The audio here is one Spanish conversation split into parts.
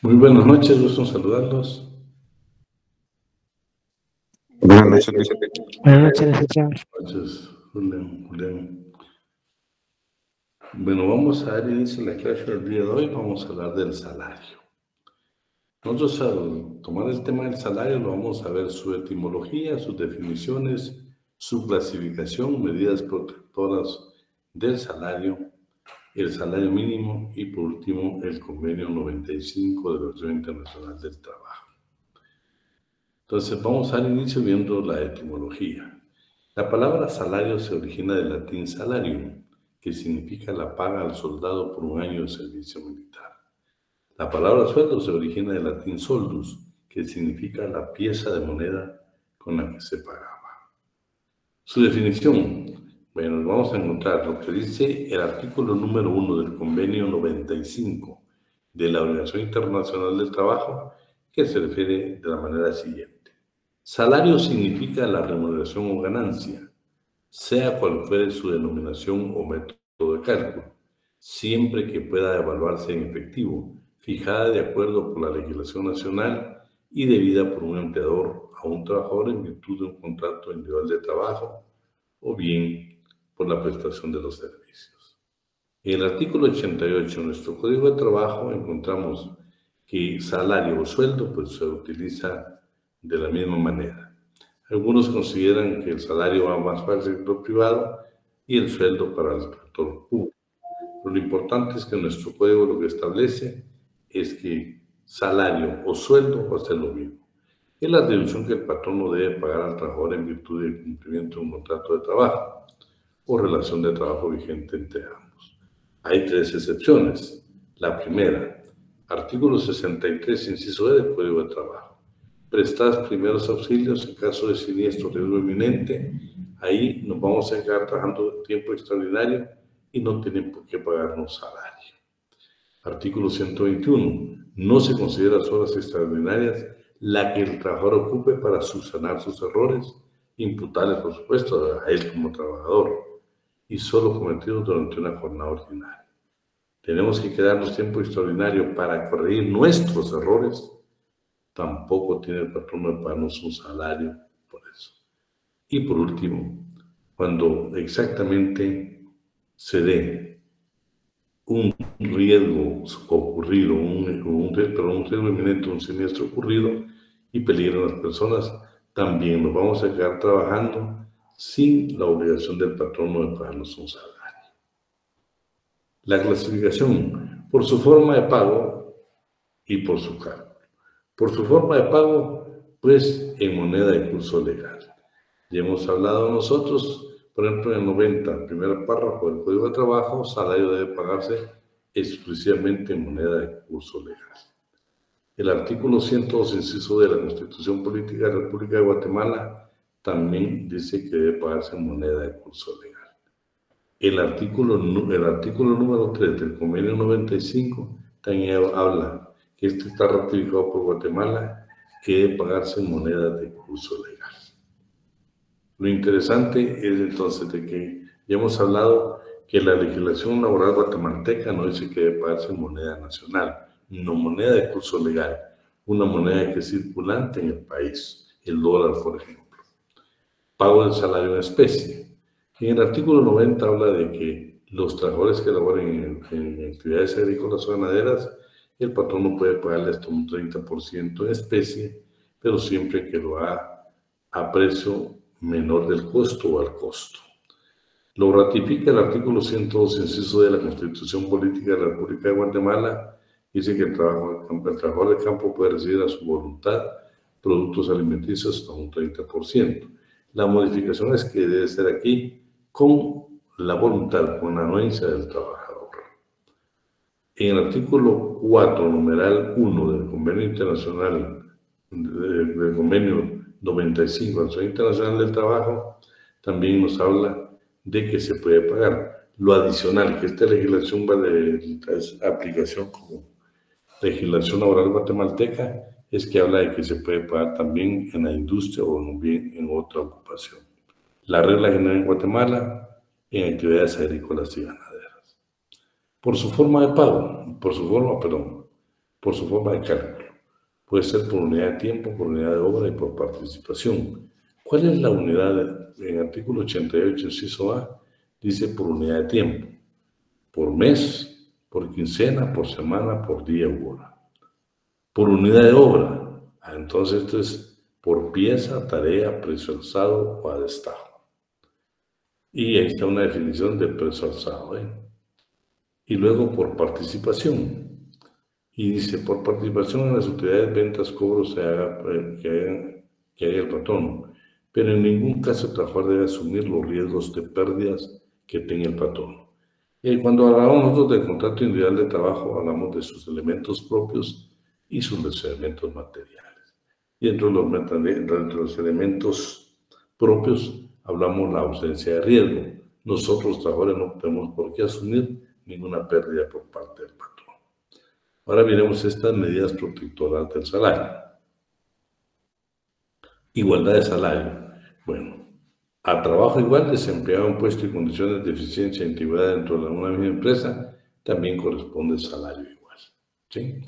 Muy buenas noches, gusto en saludarlos. Buenas noches, Buenas noches, licenciado. Buenas noches, Julián. Bueno, vamos a dar inicio a la clase del día de hoy. Vamos a hablar del salario. Nosotros al tomar el tema del salario lo vamos a ver su etimología, sus definiciones, su clasificación, medidas protectoras del salario, el salario mínimo y por último el convenio 95 de la Organización Internacional del Trabajo. Entonces vamos a dar inicio viendo la etimología. La palabra salario se origina del latín salarium, que significa la paga al soldado por un año de servicio militar. La palabra sueldo se origina del latín soldus, que significa la pieza de moneda con la que se pagaba. Su definición, bueno, vamos a encontrar lo que dice el artículo número 1 del convenio 95 de la Organización Internacional del Trabajo, que se refiere de la manera siguiente. Salario significa la remuneración o ganancia, sea cual fuere su denominación o método de cálculo, siempre que pueda evaluarse en efectivo, fijada de acuerdo por la legislación nacional y debida por un empleador a un trabajador en virtud de un contrato individual de trabajo o bien por la prestación de los servicios. En el artículo 88 de nuestro Código de Trabajo encontramos que salario o sueldo pues se utiliza de la misma manera. Algunos consideran que el salario va más para el sector privado y el sueldo para el sector público. Pero lo importante es que nuestro código lo que establece es que salario o sueldo va a ser lo mismo. Es la retribución que el patrono debe pagar al trabajador en virtud del cumplimiento de un contrato de trabajo o relación de trabajo vigente entre ambos. Hay tres excepciones. La primera, artículo 63, inciso E del Código de Trabajo. Prestar primeros auxilios en caso de siniestro riesgo inminente, ahí nos vamos a quedar trabajando tiempo extraordinario y no tienen por qué pagarnos salario. Artículo 121. No se considera horas extraordinarias la que el trabajador ocupe para subsanar sus errores, imputables, por supuesto, a él como trabajador, y solo cometidos durante una jornada ordinaria. Tenemos que quedarnos tiempo extraordinario para corregir nuestros errores. Tampoco tiene el patrono de pagarnos un salario por eso. Y por último, cuando exactamente se dé un riesgo ocurrido, un riesgo inminente, un siniestro ocurrido y peligran las personas, también nos vamos a quedar trabajando sin la obligación del patrono de pagarnos un salario. La clasificación por su forma de pago y por su cargo. Por su forma de pago, pues en moneda de curso legal. Ya hemos hablado nosotros, por ejemplo, en el 90, primer párrafo del Código de Trabajo, salario debe pagarse exclusivamente en moneda de curso legal. El artículo 102, inciso de la Constitución Política de la República de Guatemala también dice que debe pagarse en moneda de curso legal. El artículo número 3 del convenio 95 también habla que este está ratificado por Guatemala, que debe pagarse en moneda de curso legal. Lo interesante es entonces de que ya hemos hablado que la legislación laboral guatemalteca no dice que debe pagarse en moneda nacional, no moneda de curso legal, una moneda que es circulante en el país, el dólar, por ejemplo. Pago del salario en especie. En el artículo 90 habla de que los trabajadores que laboren en actividades agrícolas o ganaderas, el patrón no puede pagarle hasta un 30% en especie, pero siempre que lo haga a precio menor del costo o al costo. Lo ratifica el artículo 102, inciso de la Constitución Política de la República de Guatemala. Dice que el trabajador de campo puede recibir a su voluntad productos alimenticios hasta un 30%. La modificación es que debe ser aquí con la voluntad, con la anuencia del trabajador. En el artículo 4, numeral 1 del Convenio Internacional, del Convenio 95 de la Organización Internacional del Trabajo, también nos habla de que se puede pagar. Lo adicional, que esta legislación va de aplicación como legislación laboral guatemalteca, es que habla de que se puede pagar también en la industria o bien en otra ocupación. La regla general en Guatemala, en actividades agrícolas y ganaderas. Por su forma de pago, por por su forma de cálculo. Puede ser por unidad de tiempo, por unidad de obra y por participación. ¿Cuál es la unidad? En el artículo 88, inciso A, dice por unidad de tiempo, por mes, por quincena, por semana, por día u hora. Por unidad de obra, entonces esto es por pieza, tarea, precio alzado o a destajo. Y ahí está una definición de precio alzado. Y luego por participación. Y dice, por participación en las utilidades, ventas, cobros que haga el patrón. Pero en ningún caso el trabajador debe asumir los riesgos de pérdidas que tenga el patrón. Y cuando hablamos nosotros del contrato individual de trabajo, hablamos de sus elementos propios y sus elementos materiales. Y dentro de los elementos propios hablamos la ausencia de riesgo. Nosotros, los trabajadores, no tenemos por qué asumir ninguna pérdida por parte del patrón. Ahora veremos estas medidas protectoras del salario. Igualdad de salario. Bueno, a trabajo igual, desempleado en puesto y condiciones de eficiencia e antigüedad dentro de una misma empresa, también corresponde salario igual. ¿Sí?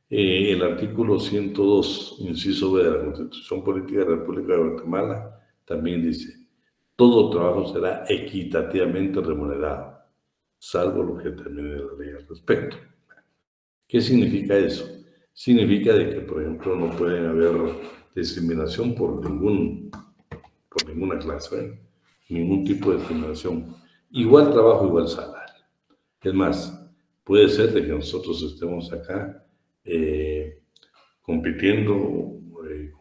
El artículo 102, inciso B de la Constitución Política de la República de Guatemala, también dice, todo trabajo será equitativamente remunerado, salvo lo que termine la ley al respecto. ¿Qué significa eso? Significa de que, por ejemplo, no pueden haber discriminación por ninguna clase, ningún tipo de discriminación. Igual trabajo, igual salario. Es más, puede ser de que nosotros estemos acá compitiendo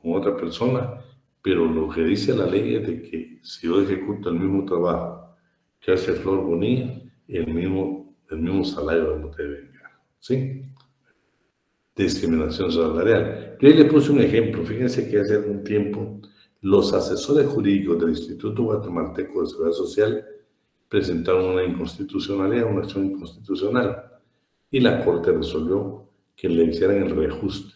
con otra persona, pero lo que dice la ley es de que si yo ejecuto el mismo trabajo que hace Flor Bonilla, el mismo salario debe vengar. ¿Sí? Discriminación salarial. Yo ahí le puse un ejemplo. Fíjense que hace algún tiempo los asesores jurídicos del Instituto Guatemalteco de Seguridad Social presentaron una inconstitucionalidad, una acción inconstitucional, y la Corte resolvió que le hicieran el reajuste,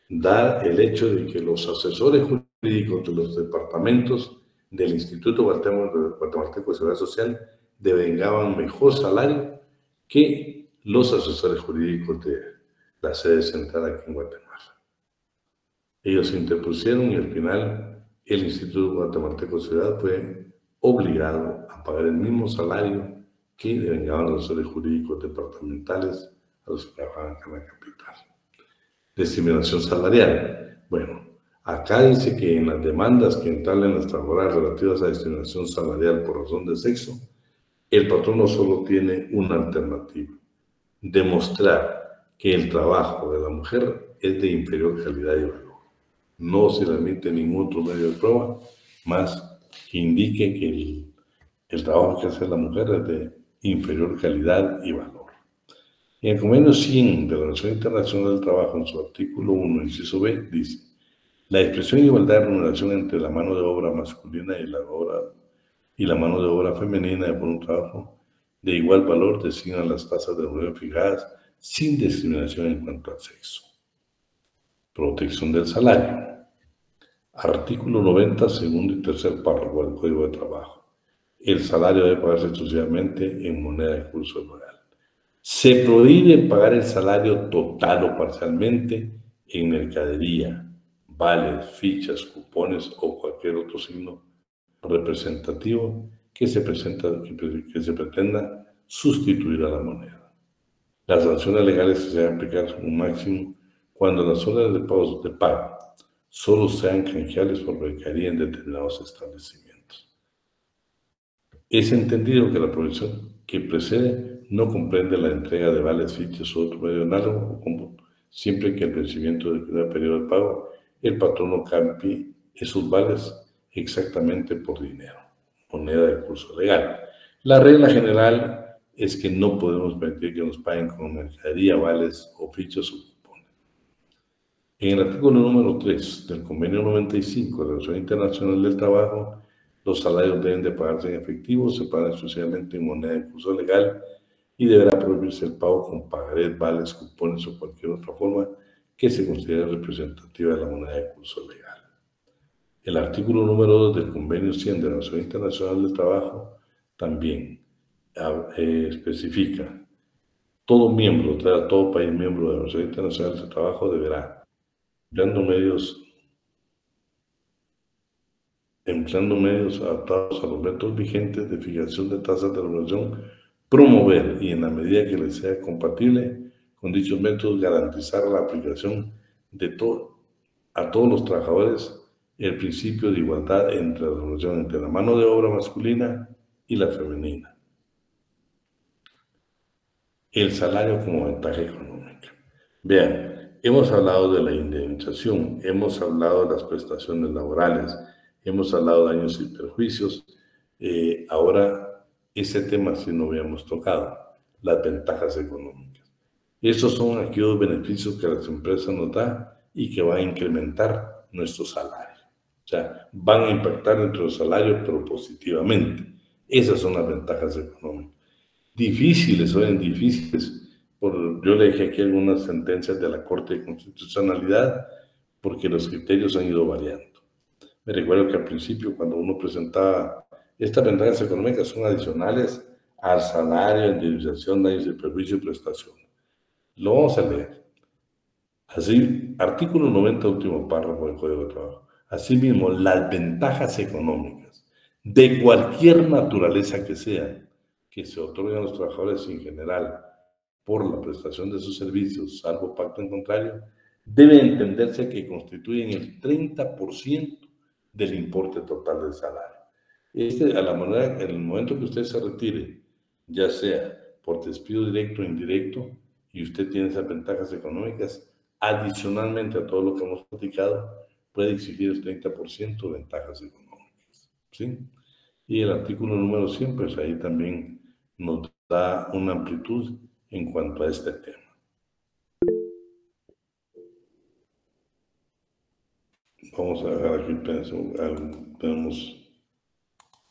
dar el hecho de que los asesores jurídicos de los departamentos del Instituto Guatemalteco de Seguridad Social devengaban mejor salario que los asesores jurídicos de la sede central aquí en Guatemala. Ellos se interpusieron y al final el Instituto Guatemalteco de Seguridad fue obligado a pagar el mismo salario que devengaban los asesores jurídicos departamentales a los que trabajaban en la capital. Discriminación salarial. Bueno, acá dice que en las demandas que entablen las trabajadoras relativas a discriminación salarial por razón de sexo, el patrón no solo tiene una alternativa, demostrar que el trabajo de la mujer es de inferior calidad y valor. No se le admite ningún otro medio de prueba más que indique que el trabajo que hace la mujer es de inferior calidad y valor. En el convenio 100 de la Organización Internacional del Trabajo, en su artículo 1, inciso B, dice: la expresión de igualdad de remuneración entre la mano de obra masculina y la mano de obra femenina por un trabajo de igual valor designan las tasas de remuneración fijadas sin discriminación en cuanto al sexo. Protección del salario. Artículo 90, segundo y tercer párrafo del Código de Trabajo. El salario debe pagarse exclusivamente en moneda de curso legal. Se prohíbe pagar el salario total o parcialmente en mercadería, vales, fichas, cupones o cualquier otro signo representativo que se pretenda sustituir a la moneda. Las sanciones legales se deben aplicar un máximo cuando las órdenes de pago solo sean canjeables por mercadería en determinados establecimientos. Es entendido que la prohibición que precede no comprende la entrega de vales, fichas o otro medio análogo, siempre que el vencimiento de cada periodo de pago el patrón no cambie esos vales exactamente por dinero, moneda de curso legal. La regla general es que no podemos permitir que nos paguen con mercadería, vales o fichas o cupones. En el artículo número 3 del Convenio 95 de la Organización Internacional del Trabajo, los salarios deben de pagarse en efectivo, se pagan exclusivamente en moneda de curso legal y deberá prohibirse el pago con pagarés, vales, cupones o cualquier otra forma que se considere representativa de la moneda de curso legal. El artículo número 2 del Convenio 100 de la Organización Internacional del Trabajo también especifica todo miembro, todo país miembro de la Organización Internacional del Trabajo deberá, empleando medios adaptados a los métodos vigentes de fijación de tasas de remuneración, promover y en la medida que les sea compatible con dichos métodos garantizar la aplicación a todos los trabajadores el principio de igualdad entre la remuneración entre la mano de obra masculina y la femenina. El salario como ventaja económica. Vean, hemos hablado de la indemnización, hemos hablado de las prestaciones laborales, hemos hablado de daños y perjuicios. Ahora, ese tema sí no habíamos tocado, las ventajas económicas. Estos son aquellos beneficios que las empresas nos dan y que van a incrementar nuestro salario. O sea, van a impactar nuestro salario, pero positivamente. Esas son las ventajas económicas. Difíciles, yo le dejé aquí algunas sentencias de la Corte de Constitucionalidad porque los criterios han ido variando. Me recuerdo que al principio cuando uno presentaba estas ventajas económicas son adicionales al salario, indemnización, daños y perjuicio y prestación. Lo vamos a leer. Así, artículo 90, último párrafo del Código de Trabajo. Asimismo, las ventajas económicas de cualquier naturaleza que sean, que se otorgan a los trabajadores en general por la prestación de sus servicios, salvo pacto en contrario, debe entenderse que constituyen el 30% del importe total del salario. En el momento que usted se retire, ya sea por despido directo o indirecto, y usted tiene esas ventajas económicas, adicionalmente a todo lo que hemos platicado, puede exigir el 30% de ventajas económicas, ¿sí? Y el artículo número 100, pues ahí también nos da una amplitud en cuanto a este tema. Vamos a dejar aquí, tenemos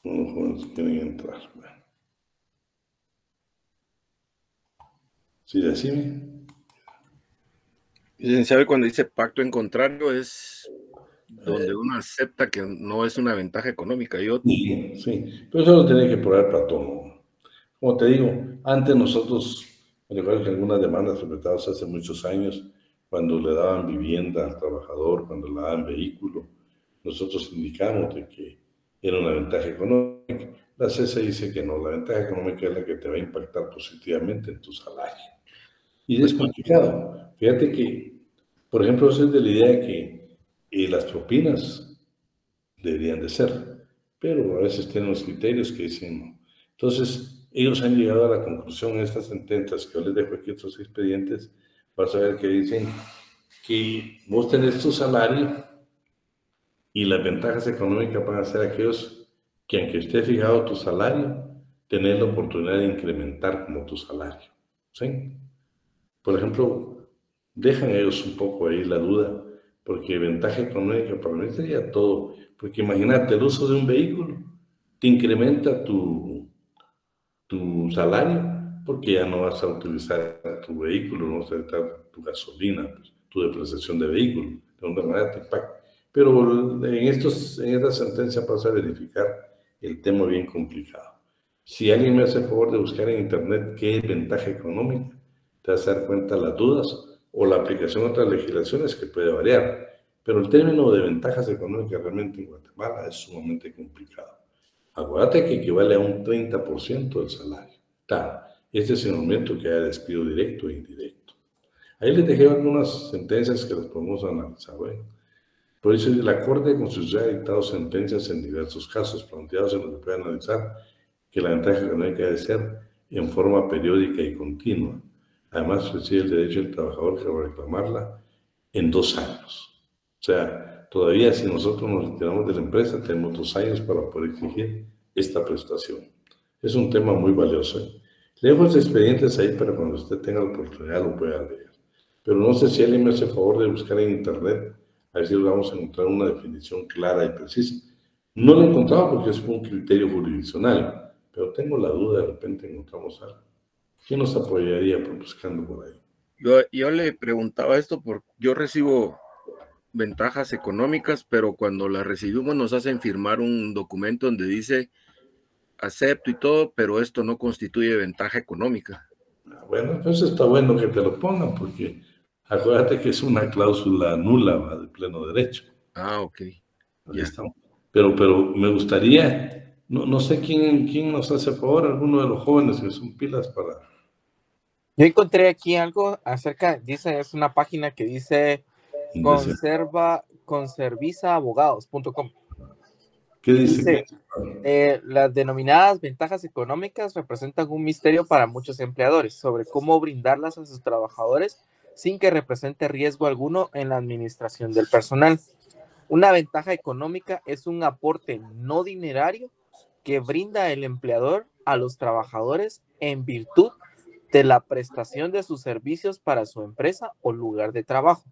unos jóvenes que quieren entrar. Bueno. Sí, decime. Licenciado, cuando dice pacto en contrario es donde uno acepta que no es una ventaja económica. Sí, pero eso lo tiene que probar Platón. Como te digo, antes nosotros, me recuerdo que algunas demandas presentadas hace muchos años, cuando le daban vivienda al trabajador, cuando le daban vehículo, nosotros indicamos de que era una ventaja económica. La CESA dice que no, la ventaja económica es la que te va a impactar positivamente en tu salario. Y es complicado. Fíjate que, por ejemplo, eso es de la idea de que las propinas deberían de ser, pero a veces tienen los criterios que dicen no. Entonces, ellos han llegado a la conclusión en estas sentencias, que yo les dejo aquí otros expedientes, vas a ver que dicen que vos tenés tu salario y las ventajas económicas van a ser aquellos que, aunque esté fijado tu salario, tenés la oportunidad de incrementar como tu salario, ¿sí? Por ejemplo, dejan ellos un poco ahí la duda, porque ventaja económica para mí sería todo, porque imagínate, el uso de un vehículo te incrementa tu salario, porque ya no vas a utilizar tu vehículo, no vas a utilizar tu gasolina, pues, tu depreciación de vehículo, de una manera te impacta. Pero en esta sentencia pasa a verificar el tema bien complicado. Si alguien me hace el favor de buscar en internet qué es ventaja económica, te vas a dar cuenta de las dudas o la aplicación de otras legislaciones que puede variar. Pero el término de ventajas económicas realmente en Guatemala es sumamente complicado. Acuérdate que equivale a un 30% del salario. Claro, este es el momento que haya despido directo e indirecto. Ahí les dejé algunas sentencias que las podemos analizar. Bueno, por eso la Corte de Constitución ha dictado sentencias en diversos casos planteados en los que puede analizar que la ventaja económica debe ser en forma periódica y continua. Además, recibe el derecho del trabajador que reclamarla en 2 años. O sea, todavía si nosotros nos retiramos de la empresa, tenemos 2 años para poder exigir esta prestación. Es un tema muy valioso. Le dejo los expedientes ahí para cuando usted tenga la oportunidad lo pueda leer. Pero no sé si alguien me hace el favor de buscar en internet, a ver si vamos a encontrar una definición clara y precisa. No la he encontrado porque es un criterio jurisdiccional, pero tengo la duda, de repente encontramos algo. ¿Quién nos apoyaría buscando por ahí? Yo le preguntaba esto porque yo recibo ventajas económicas, pero cuando las recibimos nos hacen firmar un documento donde dice acepto y todo, pero esto no constituye ventaja económica. Bueno, entonces está bueno que te lo pongan, porque acuérdate que es una cláusula nula, ¿va? De pleno derecho. Ah, ok. Ahí Ya. estamos. Pero me gustaría, no sé quién nos hace favor, alguno de los jóvenes que son pilas para... Yo encontré aquí algo acerca, dice, es una página que dice conservisaabogados.com. ¿Qué Y dice? dice, las denominadas ventajas económicas representan un misterio para muchos empleadores sobre cómo brindarlas a sus trabajadores sin que represente riesgo alguno en la administración del personal. Una ventaja económica es un aporte no dinerario que brinda el empleador a los trabajadores en virtud de la prestación de sus servicios para su empresa o lugar de trabajo.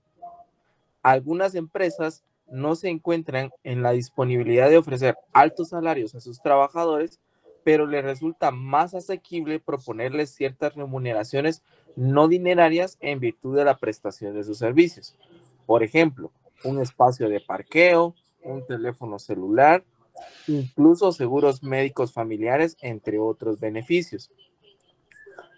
Algunas empresas no se encuentran en la disponibilidad de ofrecer altos salarios a sus trabajadores, pero les resulta más asequible proponerles ciertas remuneraciones no dinerarias en virtud de la prestación de sus servicios. Por ejemplo, un espacio de parqueo, un teléfono celular, incluso seguros médicos familiares, entre otros beneficios.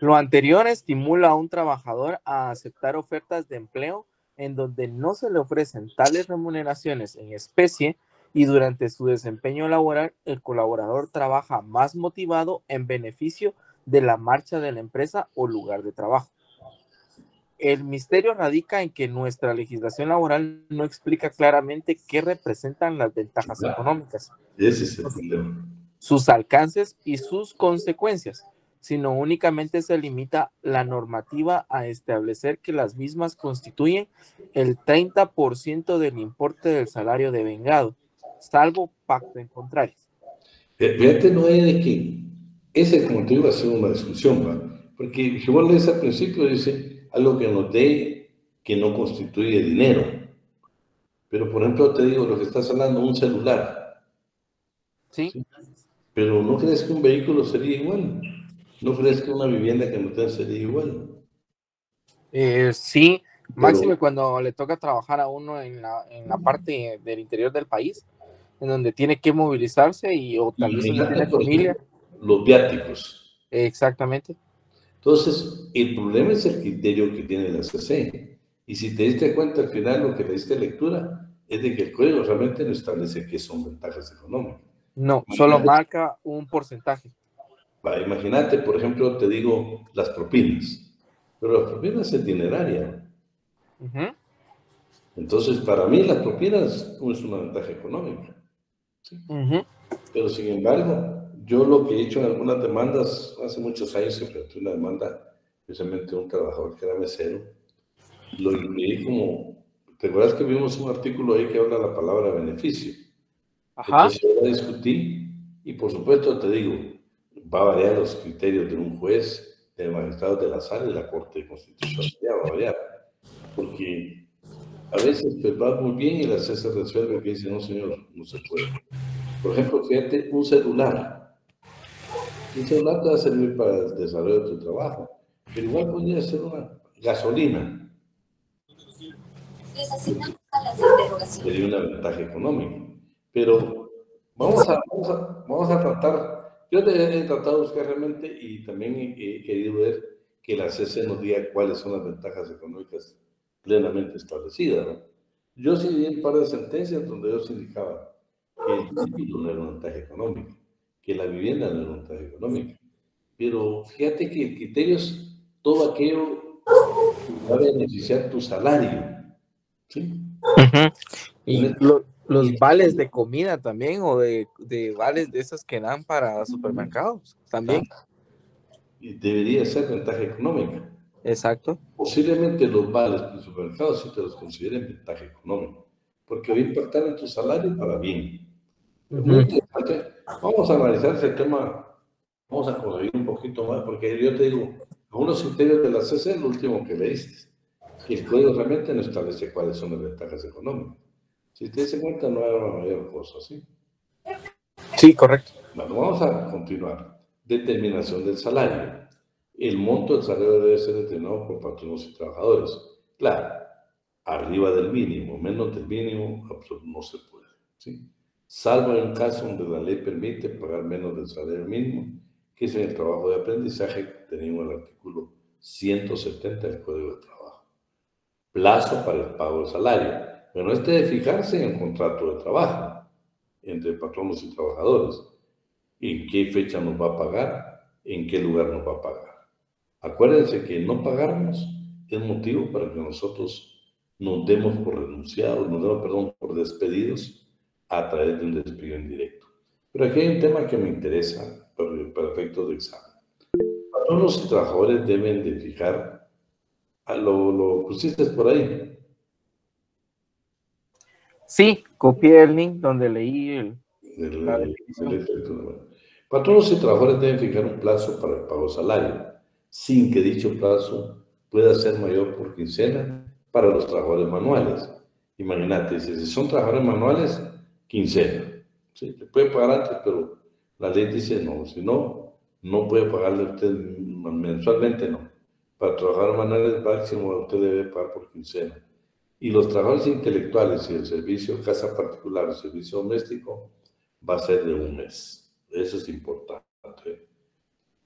Lo anterior estimula a un trabajador a aceptar ofertas de empleo en donde no se le ofrecen tales remuneraciones en especie y durante su desempeño laboral el colaborador trabaja más motivado en beneficio de la marcha de la empresa o lugar de trabajo. El misterio radica en que nuestra legislación laboral no explica claramente qué representan las ventajas económicas, Ese es el problema. sus alcances y sus consecuencias, sino únicamente se limita la normativa a establecer que las mismas constituyen el 30% del importe del salario devengado, salvo pacto en contrario. Fíjate, no es de que ese, como te digo, va a ser una discusión, ¿va? Porque si vos lees al principio, dice algo que nos dé que no constituye dinero. Pero, por ejemplo, te digo, lo que estás hablando, un celular. ¿Sí? ¿Sí? Pero ¿no crees que un vehículo sería igual? ¿No crees que una vivienda que no tenga sería igual? Sí, Pero, máximo cuando le toca trabajar a uno en la parte del interior del país, en donde tiene que movilizarse y o tal vez no tiene familia. Los viáticos. Exactamente. Entonces, el problema es el criterio que tiene la CC. Y si te diste cuenta al final, lo que le diste lectura es de que el código realmente no establece qué son ventajas económicas. No, solo marca un porcentaje. Imagínate, por ejemplo, te digo las propinas. Pero las propinas es dineraria. Uh-huh. Entonces, para mí las propinas no es una ventaja económica. ¿Sí? Uh-huh. Pero sin embargo, yo lo que he hecho en algunas demandas, hace muchos años se planteó una demanda, precisamente de un trabajador que era mesero, lo incluí como, ¿te acuerdas que vimos un artículo ahí que habla la palabra beneficio? Ajá. Entonces yo la discutí y por supuesto te digo, va a variar los criterios de un juez, del magistrado de la sala y de la Corte de Constitucionalidad, va a variar, porque a veces pues va muy bien y la CESA resuelve que dice, no señor, no se puede. Por ejemplo, fíjate, un celular. Un celular te va a servir para el desarrollo de tu trabajo, pero igual podría ser una gasolina. Sería una ventaja económica. Pero vamos a tratar, yo he tratado de buscar realmente y también he querido ver que la CC nos diga cuáles son las ventajas económicas plenamente establecidas, ¿no? Yo sí di un par de sentencias donde ellos indicaban que el título no era una ventaja económica, que la vivienda no era una ventaja económica. Pero fíjate que el criterio es todo aquello que va a beneficiar tu salario, ¿sí? Uh-huh. Y los vales de comida también, o de vales de esos que dan para supermercados también. Y debería ser ventaja económica. Exacto. Posiblemente los vales de los supermercados sí te los consideren ventaja económica, porque va a impactar en tu salario para bien. Muy interesante. Vamos a analizar ese tema, vamos a corregir un poquito más, porque yo te digo, algunos criterios de la CC es lo último que leíste, que el código realmente no establece cuáles son las ventajas económicas. Si te das cuenta, no hay una mayor cosa, ¿sí? Sí, correcto. Bueno, vamos a continuar. Determinación del salario. El monto del salario debe ser determinado por patronos y trabajadores. Claro, arriba del mínimo, menos del mínimo, no se puede, ¿sí? Salvo en un caso donde la ley permite pagar menos del salario mínimo, que es en el trabajo de aprendizaje que tenemos el artículo 170 del Código de Trabajo. Plazo para el pago del salario. Bueno, este debe fijarse en el contrato de trabajo entre patronos y trabajadores. ¿En qué fecha nos va a pagar? ¿En qué lugar nos va a pagar? Acuérdense que no pagarnos es motivo para que nosotros nos demos por renunciados, por despedidos a través de un despido indirecto. Pero aquí hay un tema que me interesa para efectos de examen. Patronos y trabajadores deben de fijar, lo pusiste por ahí. Sí, copié el link donde leí la definición. Patronos y trabajadores deben fijar un plazo para el pago de salario, sin que dicho plazo pueda ser mayor por quincena para los trabajadores manuales. Imagínate, si son trabajadores manuales, quincena. ¿Sí? Se puede pagar antes, pero la ley dice no. Si no, no puede pagarle usted mensualmente, no. Para trabajadores manuales, máximo usted debe pagar por quincena. Y los trabajadores intelectuales y el servicio casa particular, el servicio doméstico, va a ser de un mes. Eso es importante.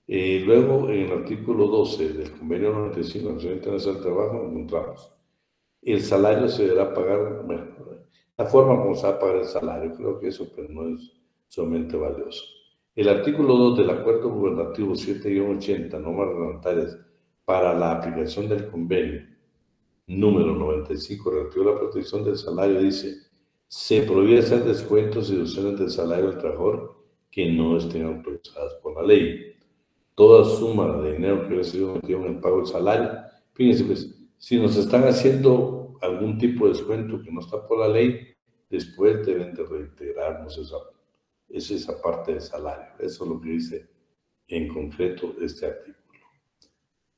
Luego, en el artículo 12 del convenio 95 de la Organización Internacional del Trabajo, encontramos el salario se deberá pagar, bueno, la forma como se va a pagar el salario, creo que eso pues, no es sumamente valioso. El artículo 2 del Acuerdo Gubernativo 7-80, normas reglamentarias para la aplicación del convenio número 95 relativo a la protección del salario dice: se prohíbe hacer descuentos y deducciones del salario del trabajador que no estén autorizadas por la ley. Toda suma de dinero que haya sido metido en el pago del salario, fíjense, pues, si nos están haciendo algún tipo de descuento que no está por la ley, después deben de reintegrarnos esa parte del salario. Eso es lo que dice en concreto este artículo.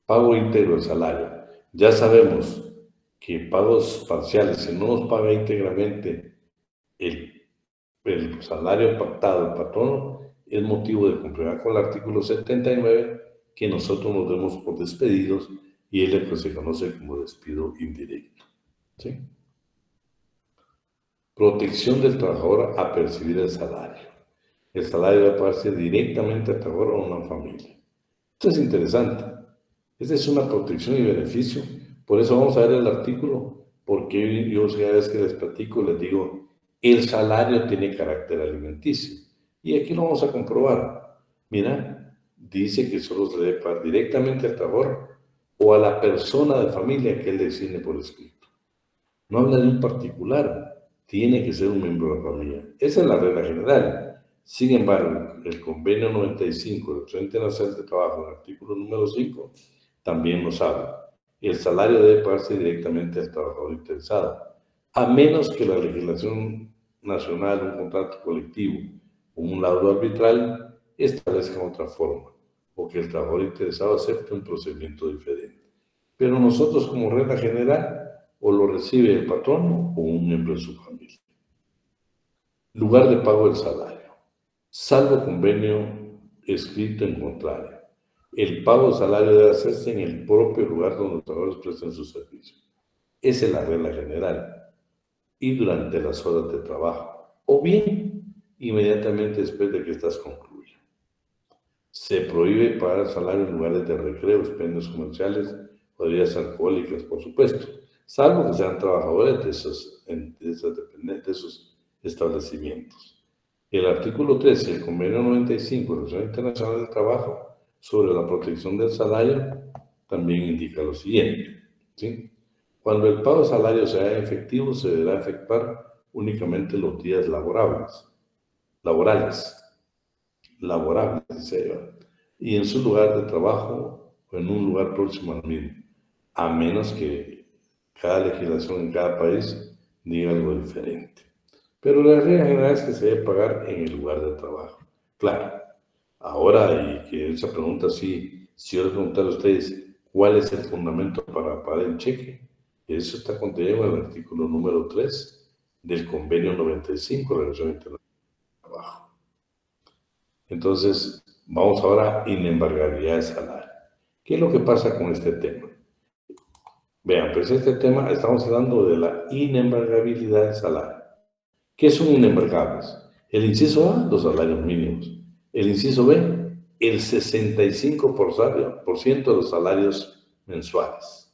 Pago íntegro del salario. Ya sabemos que pagos parciales, si no nos paga íntegramente el salario pactado del patrono, es motivo de comprobar con el artículo 79 que nosotros nos demos por despedidos y es lo que se conoce como despido indirecto. ¿Sí? Protección del trabajador a percibir el salario. El salario debe pagarse directamente al trabajador o a una familia. Esto es interesante. Esta es una protección y beneficio. Por eso vamos a ver el artículo, porque yo cada vez que les platico les digo, el salario tiene carácter alimenticio. Y aquí lo vamos a comprobar. Mira, dice que solo se debe pagar directamente al trabajador o a la persona de familia que él designe por escrito. No habla de un particular, tiene que ser un miembro de la familia. Esa es la regla general. Sin embargo, el convenio 95 del Tratado Internacional de Trabajo, el artículo número 5, también nos habla. El salario debe pagarse directamente al trabajador interesado, a menos que la legislación nacional, un contrato colectivo o un laudo arbitral establezca otra forma, o que el trabajador interesado acepte un procedimiento diferente. Pero nosotros, como regla general, o lo recibe el patrón o un miembro de su familia. Lugar de pago del salario. Salvo convenio escrito en contrario. El pago del salario debe hacerse en el propio lugar donde los trabajadores prestan sus servicios. Esa es la regla general. Y durante las horas de trabajo. O bien, inmediatamente después de que estas concluyan. Se prohíbe pagar el salario en lugares de recreo, expendios comerciales o bebidas alcohólicas, por supuesto, salvo que sean trabajadores de esos establecimientos. El artículo 13 del convenio 95 de la Organización Internacional del Trabajo sobre la protección del salario también indica lo siguiente, ¿sí? Cuando el pago de salario sea efectivo, se deberá efectuar únicamente los días laborables, dice yo, y en su lugar de trabajo o en un lugar próximo al mismo, a menos que cada legislación en cada país diga algo diferente. Pero la regla general es que se debe pagar en el lugar de trabajo. Claro, ahora, y que esa pregunta sí, si yo les preguntara a ustedes cuál es el fundamento para pagar el cheque, eso está contenido en el artículo número 3 del convenio 95 de la Organización Internacional del Trabajo. Entonces, vamos ahora a inembargabilidad de salario. ¿Qué es lo que pasa con este tema? Vean, pues este tema, estamos hablando de la inembargabilidad del salario. ¿Qué son inembargables? El inciso A, los salarios mínimos. El inciso B, el 65% de los salarios mensuales.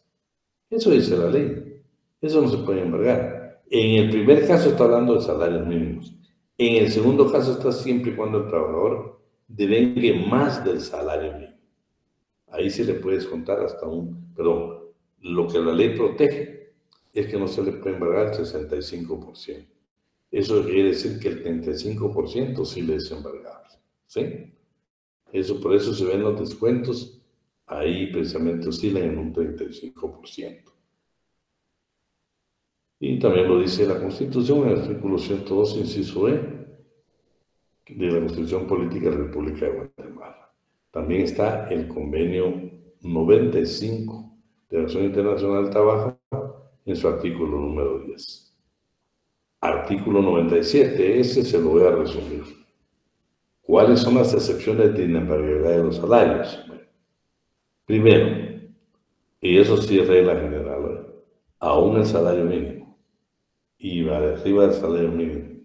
Eso dice la ley. Eso no se puede embargar. En el primer caso está hablando de salarios mínimos. En el segundo caso está siempre y cuando el trabajador devengue más del salario mínimo. Ahí se le puede descontar hasta perdón, lo que la ley protege es que no se le puede embargar el 65%. Eso quiere decir que el 35% sí le es embargable, ¿sí? Por eso se ven los descuentos, ahí precisamente oscilan en un 35%. Y también lo dice la Constitución, en el artículo 102, inciso E, de la Constitución Política de la República de Guatemala. También está el convenio 95 de la Organización Internacional del Trabajo en su artículo número 10. Artículo 97, ese se lo voy a resumir. ¿Cuáles son las excepciones de inembargabilidad de los salarios? Bueno, primero, y eso sí es regla general, aún el salario mínimo y arriba del salario mínimo,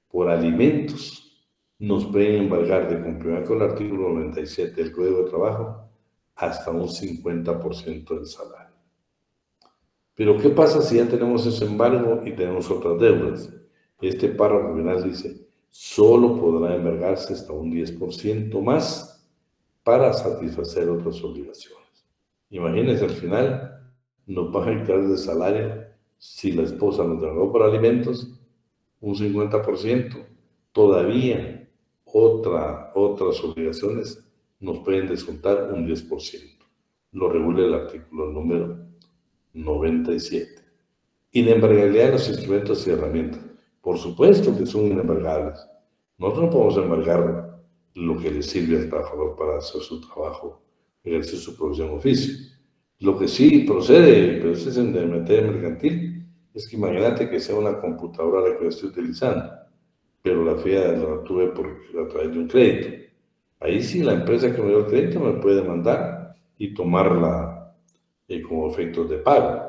por alimentos, nos pueden embargar de cumplir con el artículo 97 del Código de Trabajo hasta un 50% del salario. Pero ¿qué pasa si ya tenemos ese embargo y tenemos otras deudas? Este párrafo final dice, solo podrá embargarse hasta un 10% más para satisfacer otras obligaciones. Imagínense, al final nos va a quitar de salario si la esposa nos embargó por alimentos, un 50%, todavía otras obligaciones nos pueden descontar un 10%. Lo regula el artículo número 97. Inembargabilidad de los instrumentos y herramientas. Por supuesto que son inembargables. Nosotros no podemos embargar lo que le sirve al trabajador para hacer su trabajo, ejercer su profesión o oficio. Lo que sí procede, pero eso es en materia mercantil, es que imagínate que sea una computadora la que yo estoy utilizando, pero la FIA la tuve a través de un crédito. Ahí sí la empresa que me dio el crédito me puede demandar y tomarla como efectos de pago.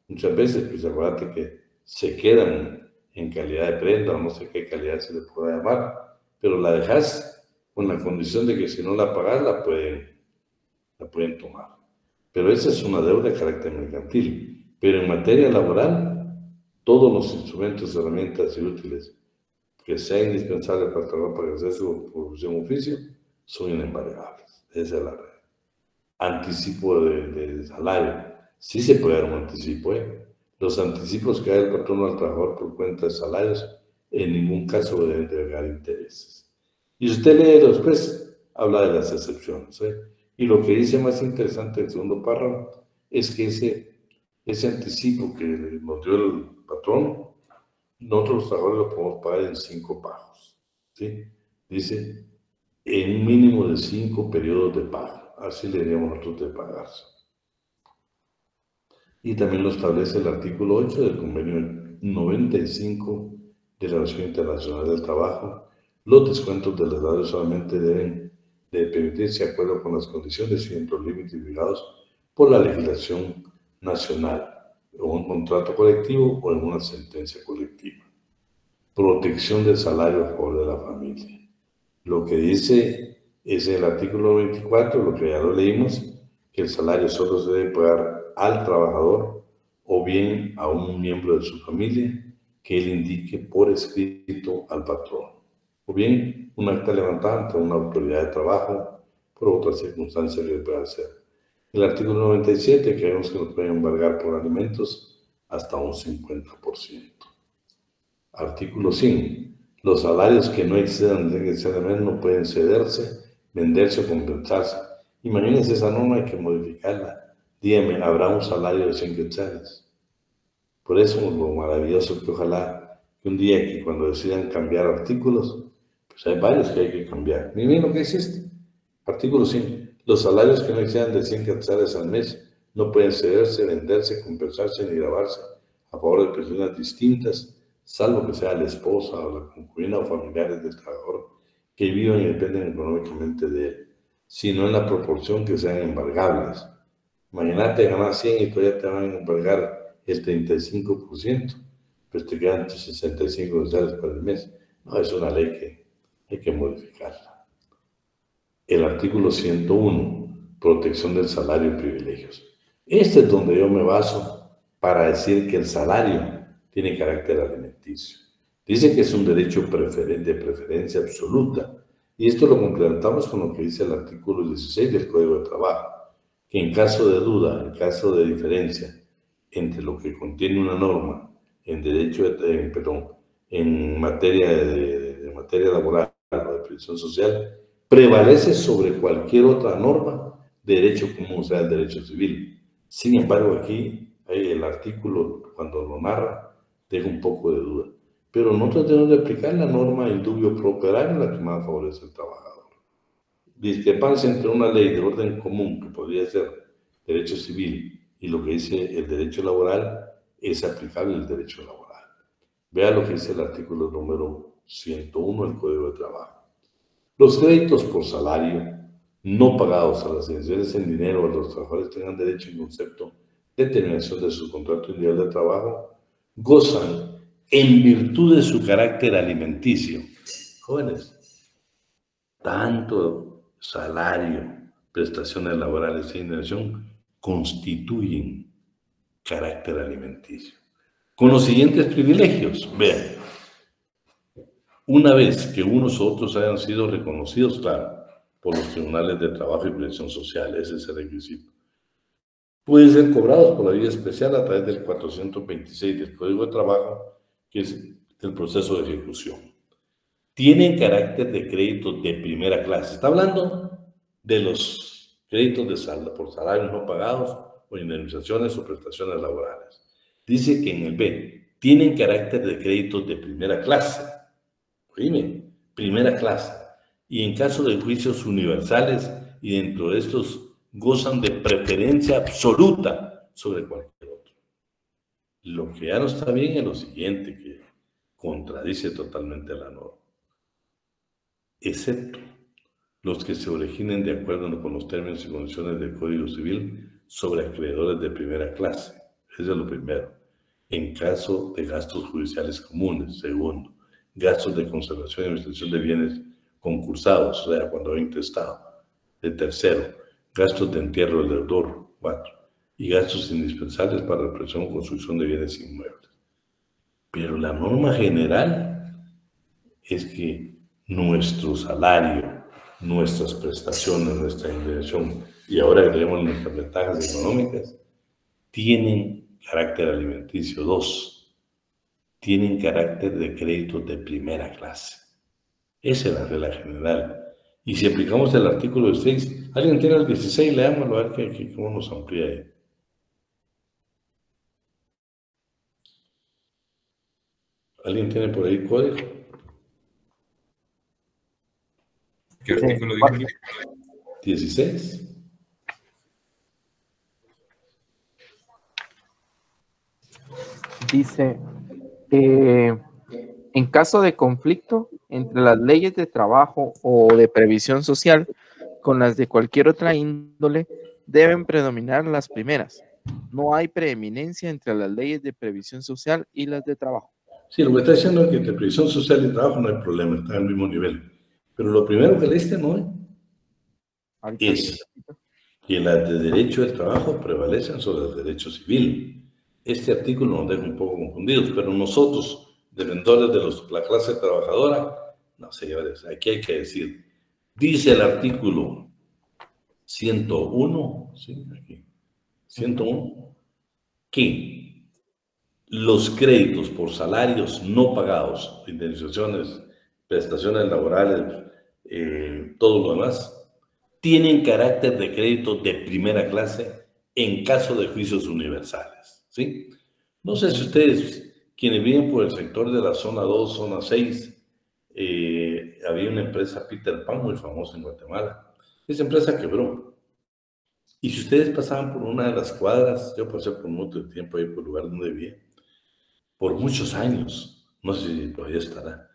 Muchas veces, pues acuérdate que se quedan en calidad de prenda o no sé qué calidad se le pueda llamar, pero la dejas con la condición de que si no la pagas la pueden tomar. Pero esa es una deuda de carácter mercantil. Pero en materia laboral, todos los instrumentos, herramientas y útiles que sean indispensables para el trabajo, para ejercer su profesión o oficio, son inembargables. Esa es la regla. Anticipo de salario. Sí se puede dar un anticipo, Los anticipos que da el patrono al trabajador por cuenta de salarios en ningún caso deben entregar intereses. Y si usted lee después, habla de las excepciones, Y lo que dice más interesante el segundo párrafo es que ese anticipo que nos dio el patrón, nosotros los trabajadores lo podemos pagar en 5 pagos, ¿sí? Dice, en un mínimo de 5 periodos de pago. Así le diríamos nosotros de pagarse. Y también lo establece el artículo 8 del convenio 95 de la Organización Internacional del Trabajo. Los descuentos de los salarios solamente deben de permitirse de acuerdo con las condiciones y dentro de los límites fijados por la legislación nacional, o un contrato colectivo o en una sentencia colectiva. Protección del salario a favor de la familia. Lo que dice es el artículo 24, lo que ya lo leímos, que el salario solo se debe pagar al trabajador o bien a un miembro de su familia que él indique por escrito al patrón, o bien un acta levantada ante una autoridad de trabajo por otras circunstancias que pueda hacer. El artículo 97, que vemos que nos pueden embargar por alimentos hasta un 50%. Artículo 100. Los salarios que no excedan necesariamente no pueden cederse, venderse o compensarse. Imagínense esa norma, hay que modificarla. Dígame, ¿habrá un salario de 100 quetzales? Por eso lo maravilloso que ojalá que un día que cuando decidan cambiar artículos, pues hay varios que hay que cambiar. Miren lo que es este. Artículo 100. Los salarios que no excedan de 100 quetzales al mes no pueden cederse, venderse, compensarse ni gravarse a favor de personas distintas, salvo que sea la esposa o la concubina o familiares del trabajador que vivan y dependen económicamente de él, sino en la proporción que sean embargables. Imagínate ganar 100 y todavía te van a embargar el 35%, pues te quedan tus 65 quetzales para el mes. No, es una ley que hay que modificarla. El artículo 101, protección del salario y privilegios. Este es donde yo me baso para decir que el salario tiene carácter alimenticio. Dice que es un derecho de preferencia absoluta. Y esto lo complementamos con lo que dice el artículo 16 del Código de Trabajo, que en caso de duda, en caso de diferencia entre lo que contiene una norma en derecho, en materia de materia laboral o de previsión social, prevalece sobre cualquier otra norma de derecho común, o sea, el derecho civil. Sin embargo, aquí el artículo, cuando lo narra, deja un poco de duda. Pero nosotros tenemos que aplicar la norma in dubio pro operario, la que más favorece al trabajador. Discrepancia entre una ley de orden común, que podría ser derecho civil, y lo que dice el derecho laboral, es aplicable el derecho laboral. Vea lo que dice el artículo número 101 del Código de Trabajo. Los créditos por salario no pagados a las instituciones en dinero a los trabajadores tengan derecho en concepto de terminación de su contrato individual de trabajo, gozan en virtud de su carácter alimenticio. Jóvenes, tanto salario, prestaciones laborales e indemnización constituyen carácter alimenticio. Con los siguientes privilegios, vean, una vez que unos u otros hayan sido reconocidos, claro, por los tribunales de trabajo y previsión social, ese es el requisito, pueden ser cobrados por la vía especial a través del 426 del Código de Trabajo, que es el proceso de ejecución. Tienen carácter de crédito de primera clase. Está hablando de los créditos de saldo por salarios no pagados o indemnizaciones o prestaciones laborales. Dice que en el B, tienen carácter de créditos de primera clase. Oíme, primera clase. Y en caso de juicios universales, y dentro de estos gozan de preferencia absoluta sobre cualquier otro. Lo que ya no está bien es lo siguiente, que contradice totalmente la norma. Excepto los que se originen de acuerdo con los términos y condiciones del Código Civil sobre acreedores de primera clase. Eso es lo primero. En caso de gastos judiciales comunes. Segundo, gastos de conservación y administración de bienes concursados, o sea, cuando hay intestado. De tercero, gastos de entierro del deudor. 4. Y gastos indispensables para la preparación o construcción de bienes inmuebles. Pero la norma general es que nuestro salario, nuestras prestaciones, nuestra indemnización, y ahora que tenemos nuestras ventajas económicas, tienen carácter alimenticio. 2. Tienen carácter de crédito de primera clase. Esa es la regla general. Y si aplicamos el artículo 6, ¿alguien tiene el 16? Leámoslo a ver cómo nos amplía ahí. ¿Alguien tiene por ahí código? ¿Qué artículo dice? 16. Dice, en caso de conflicto entre las leyes de trabajo o de previsión social con las de cualquier otra índole, deben predominar las primeras. No hay preeminencia entre las leyes de previsión social y las de trabajo. Sí, lo que está diciendo es que entre previsión social y trabajo no hay problema, está al mismo nivel. Pero lo primero que leíste no es que las de derecho del trabajo prevalecen sobre el derecho civil. Este artículo nos deja un poco confundidos, pero nosotros, defensores de la clase trabajadora, no, señores, aquí hay que decir, dice el artículo 101, ¿sí? Aquí, 101, que los créditos por salarios no pagados, indemnizaciones, prestaciones laborales, todo lo demás, tienen carácter de crédito de primera clase en caso de juicios universales, ¿sí? No sé si ustedes, quienes viven por el sector de la zona 2, zona 6, había una empresa Peter Pan muy famosa en Guatemala. Esa empresa quebró. Y si ustedes pasaban por una de las cuadras, yo pasé por mucho tiempo ahí por el lugar donde vivía, por muchos años, no sé si todavía estará,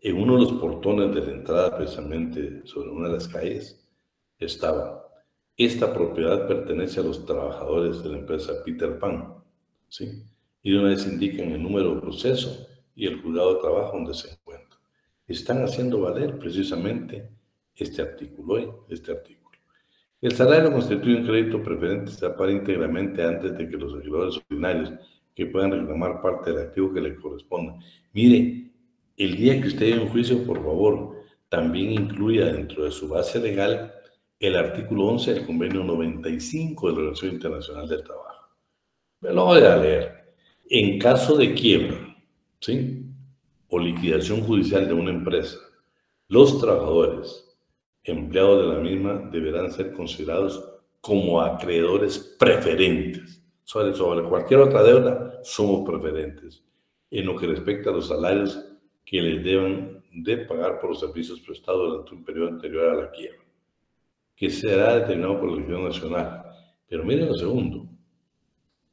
en uno de los portones de la entrada, precisamente sobre una de las calles, estaba: esta propiedad pertenece a los trabajadores de la empresa Peter Pan, ¿sí? Y de una vez indican el número de proceso y el juzgado de trabajo donde se encuentra. Están haciendo valer precisamente este artículo. El salario constituye un crédito preferente, se paga íntegramente antes de que los acreedores ordinarios que puedan reclamar parte del activo que le corresponda. Mire, el día que usted lleve un juicio, por favor, también incluya dentro de su base legal el artículo 11 del convenio 95 de la Organización Internacional del Trabajo. Me lo voy a leer. En caso de quiebra, ¿sí?, o liquidación judicial de una empresa, los trabajadores empleados de la misma deberán ser considerados como acreedores preferentes. Sobre cualquier otra deuda, somos preferentes en lo que respecta a los salarios que les deban de pagar por los servicios prestados durante un periodo anterior a la quiebra, que será determinado por la legislación nacional. Pero miren lo segundo,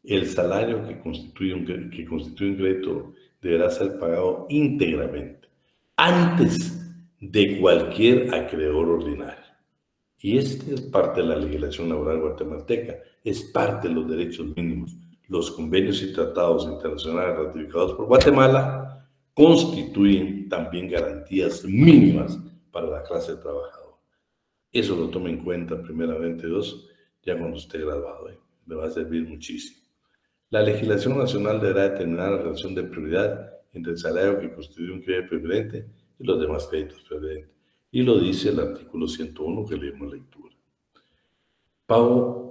el salario que constituye un crédito deberá ser pagado íntegramente, antes de cualquier acreedor ordinario. Y esta es parte de la legislación laboral guatemalteca, es parte de los derechos mínimos. Los convenios y tratados internacionales ratificados por Guatemala constituyen también garantías mínimas para la clase trabajadora. Eso lo tome en cuenta primeramente, Dios, ya cuando esté graduado, me va a servir muchísimo. La legislación nacional deberá determinar la relación de prioridad entre el salario que constituye un crédito preferente y los demás créditos preferentes. Y lo dice el artículo 101 que leímos lectura. Pago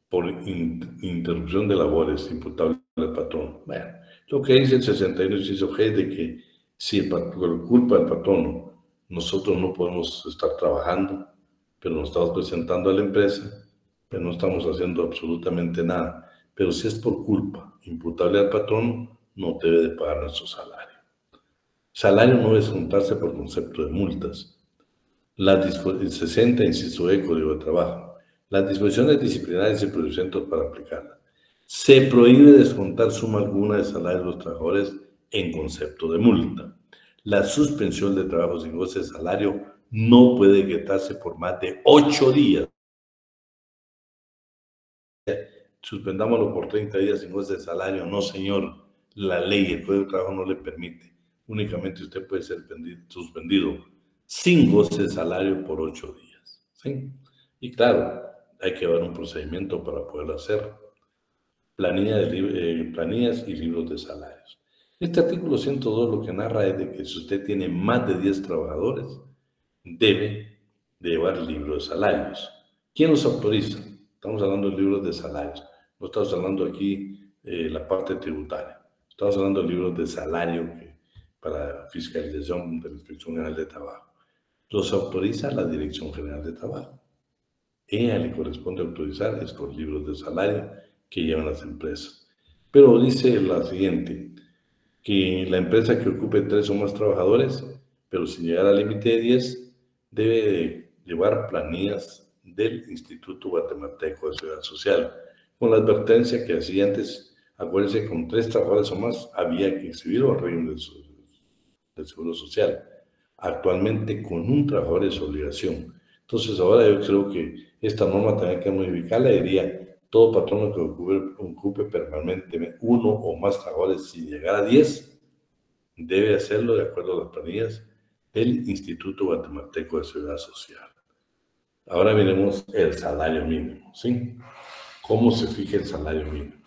por interrupción de labores imputable al patrón. Bueno, lo que dice el 61 inciso G es de que si por culpa del patrón nosotros no podemos estar trabajando, pero nos estamos presentando a la empresa, pero no estamos haciendo absolutamente nada. Pero si es por culpa imputable al patrón, no debe de pagar nuestro salario. Salario no es juntarse por concepto de multas. El 60, inciso E, Código de Trabajo. Las disposiciones disciplinarias y procedimientos para aplicarlas. Se prohíbe descontar suma alguna de salario de los trabajadores en concepto de multa. La suspensión de trabajo sin goce de salario no puede quitarse por más de 8 días. Suspendámoslo por 30 días sin goce de salario. No, señor. La ley, el Código de Trabajo no le permite. Únicamente usted puede ser suspendido sin goce de salario por 8 días. ¿Sí? Y claro, hay que llevar un procedimiento para poderlo hacer. Planillas y libros de salarios. Este artículo 102 lo que narra es de que si usted tiene más de 10 trabajadores, debe de llevar libro de salarios. ¿Quién los autoriza? Estamos hablando de libros de salarios. No estamos hablando aquí la parte tributaria. Estamos hablando de libros de salario para fiscalización de la Inspección General de Trabajo. Los autoriza la Dirección General de Trabajo. Ella le corresponde autorizar estos libros de salario que llevan las empresas. Pero dice la siguiente, que la empresa que ocupe 3 o más trabajadores, pero sin llegar al límite de 10, debe de llevar planillas del Instituto Guatemalteco de Seguridad Social, con la advertencia que así antes, acuérdense, con 3 trabajadores o más había que inscribirlo al régimen del Seguro Social. Actualmente con un trabajador es obligación. Entonces ahora yo creo que esta norma también hay que modificarla. Diría, todo patrono que ocupe permanentemente 1 o más trabajadores sin llegar a 10, debe hacerlo de acuerdo a las planillas del Instituto Guatemalteco de Seguridad Social. Ahora miremos el salario mínimo, ¿sí? ¿Cómo se fija el salario mínimo?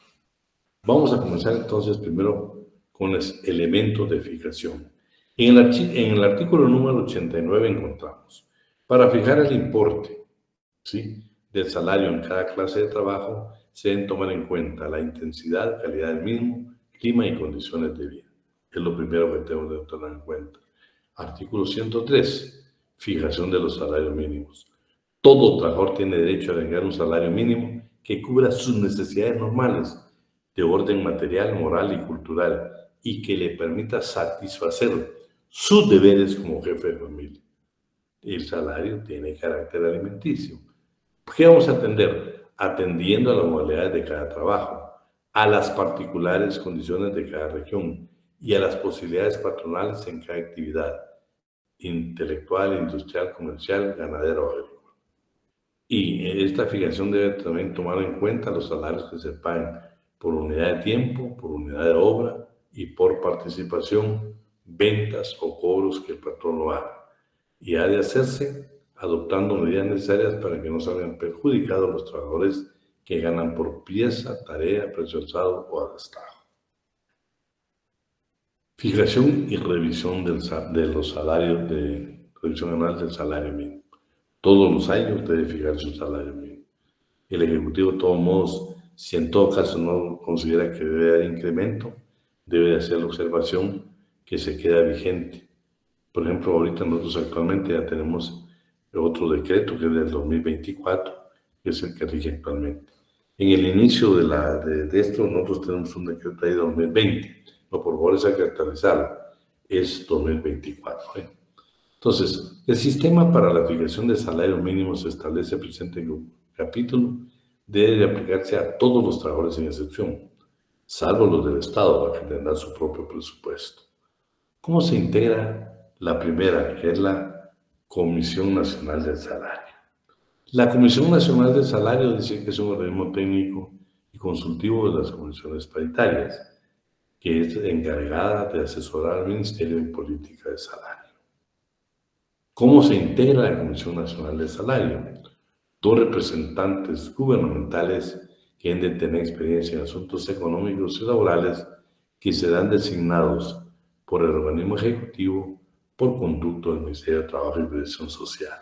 Vamos a comenzar entonces primero con los elementos de fijación. En el artículo número 89 encontramos, para fijar el importe, ¿sí?, del salario en cada clase de trabajo, se deben tomar en cuenta la intensidad, calidad del mismo, clima y condiciones de vida. Es lo primero que tenemos que tener en cuenta. Artículo 103, fijación de los salarios mínimos. Todo trabajador tiene derecho a ganar un salario mínimo que cubra sus necesidades normales de orden material, moral y cultural y que le permita satisfacer sus deberes como jefe de familia. El salario tiene carácter alimenticio. ¿Qué vamos a atender? Atendiendo a las modalidades de cada trabajo, a las particulares condiciones de cada región y a las posibilidades patronales en cada actividad intelectual, industrial, comercial, ganadera o agrícola. Y esta fijación debe también tomar en cuenta los salarios que se pagan por unidad de tiempo, por unidad de obra y por participación, ventas o cobros que el patrono haga. Y ha de hacerse adoptando medidas necesarias para que no salgan perjudicados los trabajadores que ganan por pieza, tarea, precio alzado o a destajo. Fijación y revisión de los salarios, de revisión anual del salario mínimo. Todos los años debe fijarse un salario mínimo. El Ejecutivo, de todos modos, si en todo caso no considera que debe haber incremento, debe hacer la observación que se queda vigente. Por ejemplo, ahorita nosotros actualmente ya tenemos otro decreto que es del 2024, que es el que rige actualmente. En el inicio de esto, nosotros tenemos un decreto ahí de 2020. No, por favor, hay que actualizarlo. Es 2024. Entonces, el sistema para la fijación de salario mínimo se establece presente en el capítulo, debe aplicarse a todos los trabajadores sin excepción, salvo los del Estado, para que tendrán su propio presupuesto. ¿Cómo se integra la primera, que es la Comisión Nacional del Salario? La Comisión Nacional del Salario dice que es un organismo técnico y consultivo de las comisiones paritarias, que es encargada de asesorar al Ministerio en política de salario. ¿Cómo se integra la Comisión Nacional del Salario? 2 representantes gubernamentales que han de tener experiencia en asuntos económicos y laborales que serán designados por el organismo ejecutivo por conducto del Ministerio de Trabajo y Previsión Social.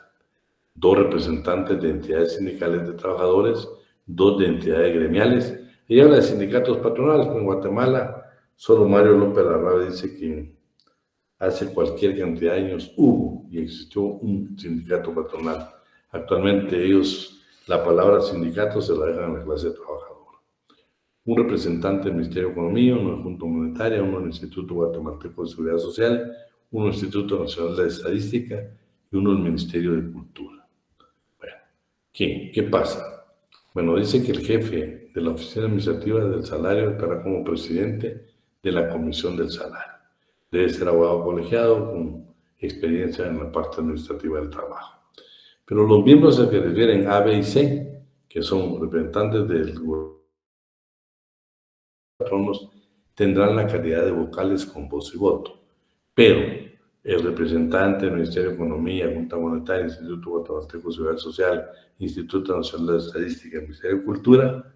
2 representantes de entidades sindicales de trabajadores, 2 de entidades gremiales. Y habla de sindicatos patronales, pero en Guatemala solo Mario López Larrabe dice que hace cualquier cantidad de años hubo y existió un sindicato patronal. Actualmente ellos, la palabra sindicato se la dejan a la clase trabajadora. Un representante del Ministerio de Economía, uno del Fondo Monetario, uno del Instituto Guatemalteco de Seguridad Social, uno del Instituto Nacional de Estadística y uno del Ministerio de Cultura. Bueno, ¿qué pasa? Bueno, dice que el jefe de la Oficina Administrativa del Salario estará como presidente de la Comisión del Salario. Debe ser abogado colegiado con experiencia en la parte administrativa del trabajo. Pero los miembros a que refieren A, B y C, que son representantes del patronos, tendrán la calidad de vocales con voz y voto. Pero el representante del Ministerio de Economía, Junta Monetaria, Instituto Guatemalteco de Seguridad Social, Instituto Nacional de Estadística y Ministerio de Cultura,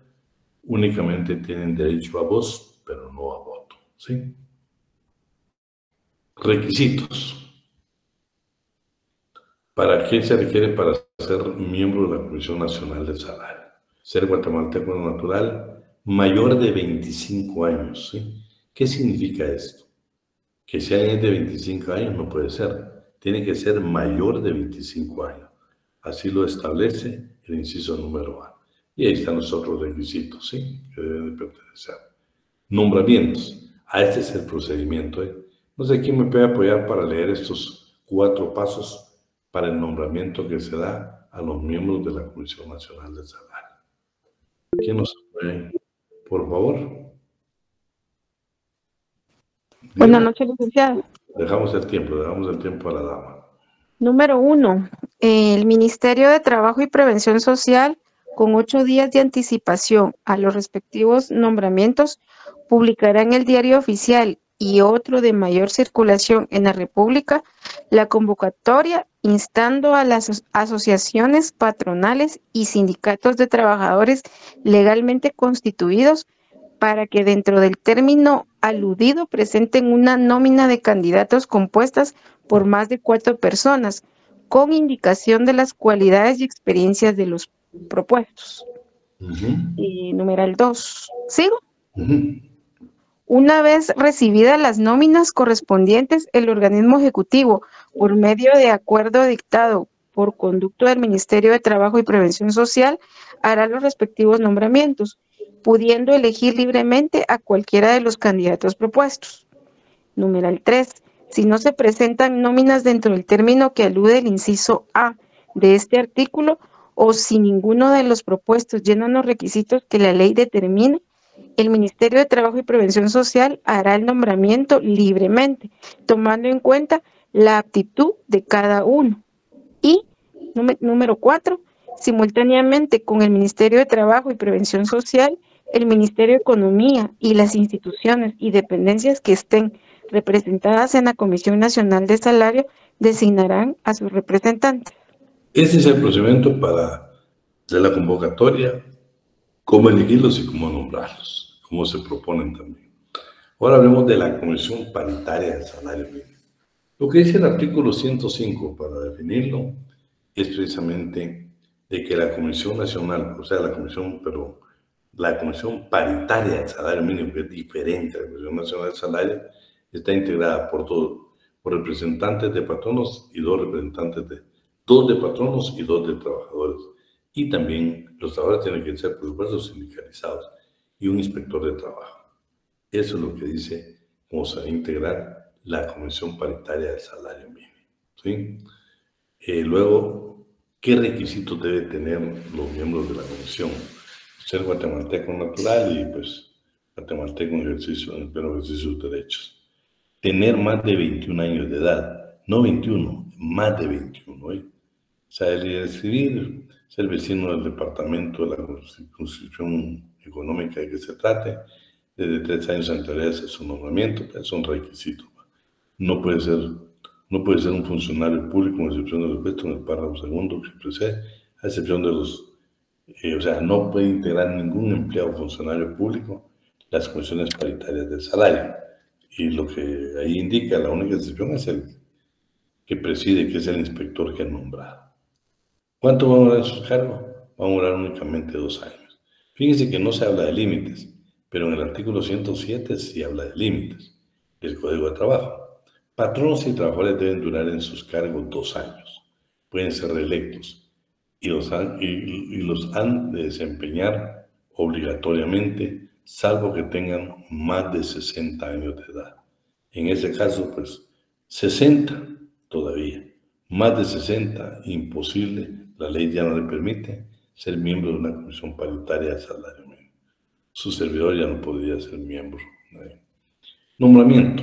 únicamente tienen derecho a voz, pero no a voto. ¿Sí? Requisitos. ¿Para qué se requiere para ser miembro de la Comisión Nacional del Salario? Ser guatemalteco natural, mayor de 25 años. ¿Sí? ¿Qué significa esto? Que si alguien es de 25 años no puede ser. Tiene que ser mayor de 25 años. Así lo establece el inciso número A. Y ahí están los otros requisitos, ¿sí? Que deben de pertenecer. Nombramientos. Este es el procedimiento. No sé quién me puede apoyar para leer estos 4 pasos para el nombramiento que se da a los miembros de la Comisión Nacional del Salario. ¿Quién nos apoya? Por favor. Buenas noches, licenciado. Dejamos el tiempo a la dama. Número 1. El Ministerio de Trabajo y Prevención Social, con 8 días de anticipación a los respectivos nombramientos, publicará en el Diario Oficial y otro de mayor circulación en la República la convocatoria instando a las asociaciones patronales y sindicatos de trabajadores legalmente constituidos para que dentro del término aludido presenten una nómina de candidatos compuestas por más de 4 personas, con indicación de las cualidades y experiencias de los propuestos. Y numeral 2. ¿Sigo? Una vez recibidas las nóminas correspondientes, el organismo ejecutivo, por medio de acuerdo dictado por conducto del Ministerio de Trabajo y Prevención Social, hará los respectivos nombramientos, pudiendo elegir libremente a cualquiera de los candidatos propuestos. Numeral 3. Si no se presentan nóminas dentro del término que alude el inciso A de este artículo, o si ninguno de los propuestos llena los requisitos que la ley determine, el Ministerio de Trabajo y Prevención Social hará el nombramiento libremente, tomando en cuenta la aptitud de cada uno. Y, número 4, simultáneamente con el Ministerio de Trabajo y Prevención Social, el Ministerio de Economía y las instituciones y dependencias que estén representadas en la Comisión Nacional de Salario designarán a sus representantes. Ese es el procedimiento de la convocatoria, cómo elegirlos y cómo nombrarlos, cómo se proponen también. Ahora hablemos de la Comisión Paritaria del Salario Mínimo. Lo que dice el artículo 105 para definirlo es precisamente de que la Comisión Nacional, o sea, la Comisión Paritaria del Salario Mínimo, que es diferente a la Comisión Nacional del Salario, está integrada por representantes de patronos y dos de patronos y dos de trabajadores. Y también los trabajadores tienen que ser, por supuesto, sindicalizados y un inspector de trabajo. Eso es lo que dice cómo se va a integrar la Comisión Paritaria del Salario Mínimo. ¿Sí? Luego, ¿qué requisitos deben tener los miembros de la comisión? Ser guatemalteco natural y pues guatemalteco en pleno ejercicio de sus derechos. Tener más de 21 años de edad, no 21, más de 21. Saber leer y escribir, ser vecino del departamento de la Constitución Económica de que se trate, desde 3 años anteriores a su nombramiento, es un requisito. No puede ser un funcionario público, con excepción de los puestos en el párrafo segundo que precede, a excepción de o sea, no puede integrar ningún empleado o funcionario público las comisiones paritarias del salario. Y lo que ahí indica, la única excepción es el que preside, que es el inspector que ha nombrado. ¿Cuánto va a durar en sus cargos? Va a durar únicamente 2 años. Fíjense que no se habla de límites, pero en el artículo 107 sí habla de límites del Código de Trabajo. Patronos y trabajadores deben durar en sus cargos 2 años. Pueden ser reelectos y los han de desempeñar obligatoriamente, salvo que tengan más de 60 años de edad. En ese caso, pues, 60 todavía. Más de 60, imposible. La ley ya no le permite ser miembro de una comisión paritaria de salario mínimo. Su servidor ya no podría ser miembro. Nombramiento.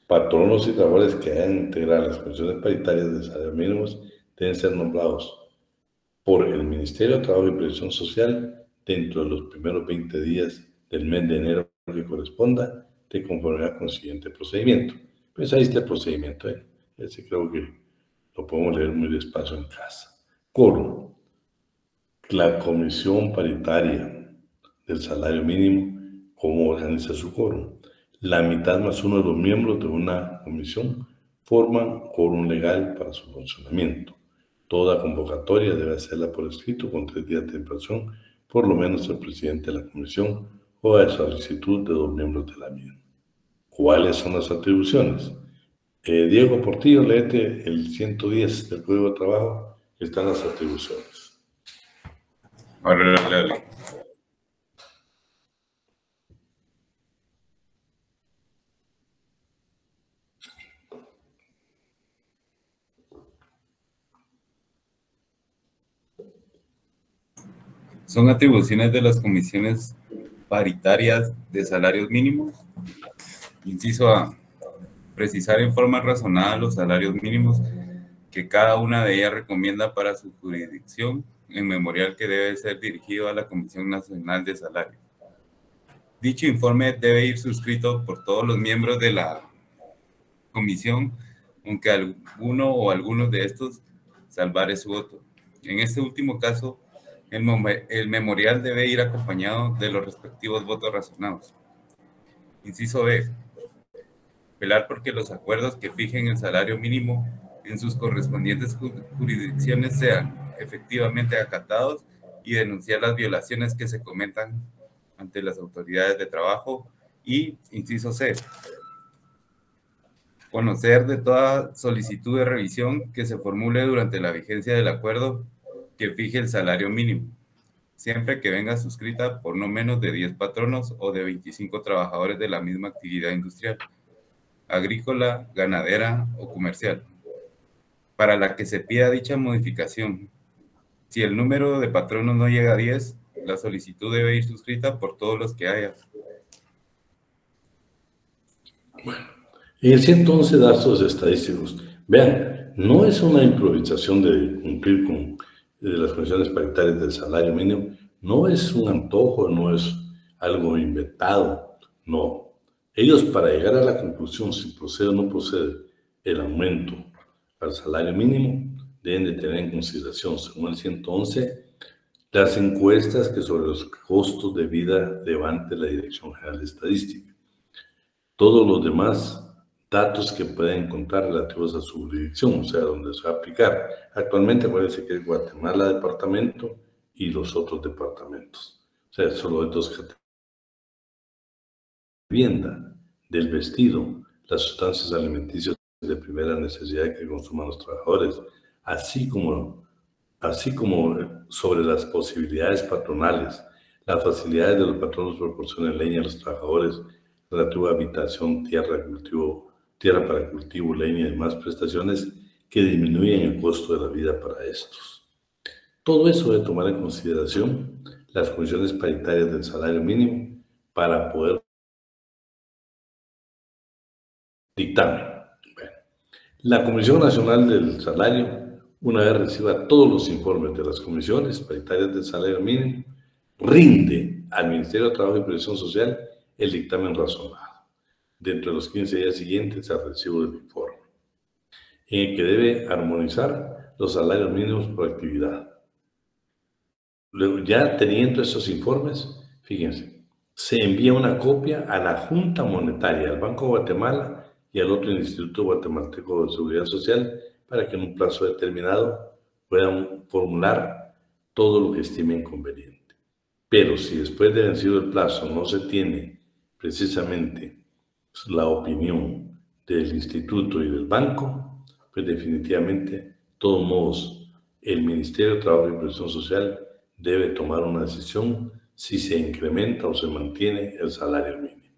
Patronos y trabajadores que hayan integrado las comisiones paritarias de salario mínimos deben ser nombrados por el Ministerio de Trabajo y Previsión Social dentro de los primeros 20 días del mes de enero que corresponda, de conformidad con el siguiente procedimiento. Pues ahí está el procedimiento. Ese creo que lo podemos leer muy despacio en casa. Quórum. La Comisión Paritaria del Salario Mínimo, ¿cómo organiza su quórum? La mitad más uno de los miembros de una comisión forman quórum legal para su funcionamiento. Toda convocatoria debe hacerla por escrito con 3 días de antelación, por lo menos el presidente de la comisión o a solicitud de 2 miembros de la misma. ¿Cuáles son las atribuciones? Diego Portillo, léete el 110 del Código de Trabajo, que están las atribuciones. Dale. Son atribuciones de las comisiones paritarias de salarios mínimos. Inciso A. Precisar en forma razonada los salarios mínimos que cada una de ellas recomienda para su jurisdicción en memorial que debe ser dirigido a la Comisión Nacional de Salarios. Dicho informe debe ir suscrito por todos los miembros de la comisión, aunque alguno o algunos de estos salvare su voto. En este último caso, el memorial debe ir acompañado de los respectivos votos razonados. Inciso B. Velar porque los acuerdos que fijen el salario mínimo en sus correspondientes jurisdicciones sean efectivamente acatados y denunciar las violaciones que se cometan ante las autoridades de trabajo. Y, inciso C, conocer de toda solicitud de revisión que se formule durante la vigencia del acuerdo que fije el salario mínimo, siempre que venga suscrita por no menos de 10 patronos o de 25 trabajadores de la misma actividad industrial, agrícola, ganadera o comercial, para la que se pida dicha modificación. Si el número de patronos no llega a 10, la solicitud debe ir suscrita por todos los que haya. Bueno, en el 111 datos estadísticos. Vean, no es una improvisación de cumplir con las condiciones paritarias del salario mínimo, no es un antojo, no es algo inventado, no. Ellos, para llegar a la conclusión si procede o no procede el aumento al salario mínimo, deben de tener en consideración, según el 111, las encuestas que sobre los costos de vida levante la Dirección General de Estadística. Todos los demás datos que pueden encontrar relativos a su jurisdicción, o sea, donde se va a aplicar. Actualmente, acuérdense que es Guatemala departamento y los otros departamentos. O sea, solo de dos categorías. Vivienda, del vestido, las sustancias alimenticias de primera necesidad que consuman los trabajadores, así como sobre las posibilidades patronales, las facilidades de los patronos proporcionan leña a los trabajadores, relativo a habitación, tierra para cultivo, leña y demás prestaciones que disminuyen el costo de la vida para estos. Todo eso debe tomar en consideración las comisiones paritarias del salario mínimo para poder dictamen. Bueno, la Comisión Nacional del Salario, una vez reciba todos los informes de las comisiones paritarias del salario mínimo, rinde al Ministerio de Trabajo y Previsión Social el dictamen razonado dentro de los 15 días siguientes al recibo del informe, en el que debe armonizar los salarios mínimos por actividad. Luego, ya teniendo esos informes, fíjense, se envía una copia a la Junta Monetaria, al Banco de Guatemala y al otro Instituto Guatemalteco de Seguridad Social para que en un plazo determinado puedan formular todo lo que estimen conveniente. Pero si después de vencido el plazo no se tiene precisamente la opinión del instituto y del banco, pues definitivamente, de todos modos, el Ministerio de Trabajo y Previsión Social debe tomar una decisión si se incrementa o se mantiene el salario mínimo.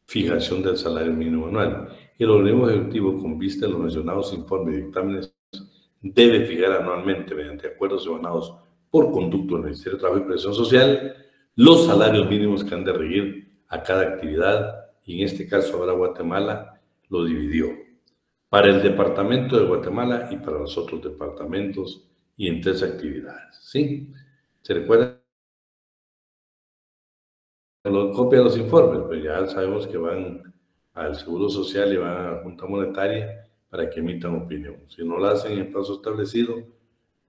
Fijación del salario mínimo anual. El organismo ejecutivo, con vista a los mencionados informes y dictámenes, debe fijar anualmente, mediante acuerdos emanados por conducto del Ministerio de Trabajo y Previsión Social, los salarios mínimos que han de regir a cada actividad, y en este caso ahora Guatemala lo dividió para el departamento de Guatemala y para los otros departamentos y en 3 actividades. ¿Sí? ¿Se recuerda? Copia los informes, pues ya sabemos que van al Seguro Social y van a la Junta Monetaria para que emitan opinión. Si no lo hacen en el plazo establecido,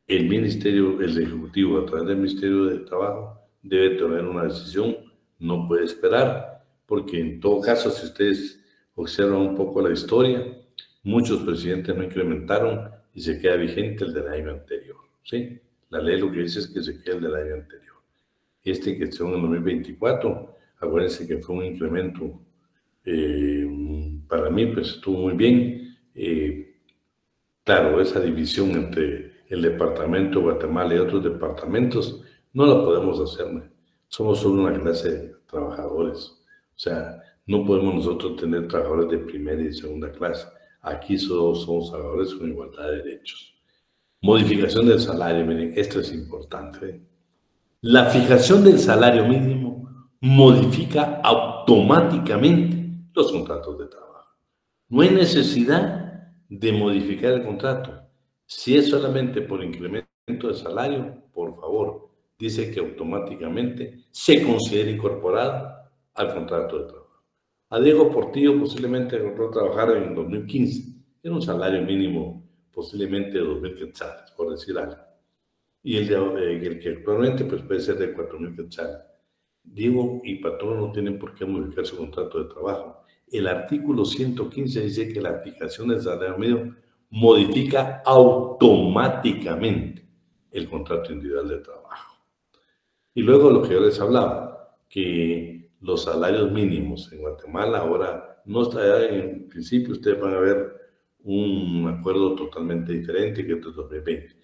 el Ejecutivo, a través del Ministerio de Trabajo, debe tomar una decisión, no puede esperar, porque en todo caso, si ustedes observan un poco la historia, muchos presidentes no incrementaron y se queda vigente el del año anterior. ¿Sí? La ley lo que dice es que se queda el del año anterior. Este que según el 2024, acuérdense que fue un incremento, para mí pues estuvo muy bien. Claro, esa división entre el departamento de Guatemala y otros departamentos no la podemos hacer, ¿no? Somos solo una clase de trabajadores. O sea, no podemos nosotros tener trabajadores de primera y segunda clase. Aquí solo somos trabajadores con igualdad de derechos. Modificación del salario, miren, esto es importante, ¿eh? La fijación del salario mínimo modifica automáticamente los contratos de trabajo. No hay necesidad de modificar el contrato. Si es solamente por incremento de salario, por favor, dice que automáticamente se considera incorporado al contrato de trabajo. A Diego Portillo posiblemente encontró trabajar en 2015. Era un salario mínimo posiblemente de 2,000 quetzales, por decir algo. Y el que actualmente pues, puede ser de 4,000 quetzales. Diego y patrón no tienen por qué modificar su contrato de trabajo. El artículo 115 dice que la fijación del salario mínimo modifica automáticamente el contrato individual de trabajo. Y luego lo que yo les hablaba, que los salarios mínimos en Guatemala ahora no está, en principio ustedes van a ver un acuerdo totalmente diferente que es el 2020.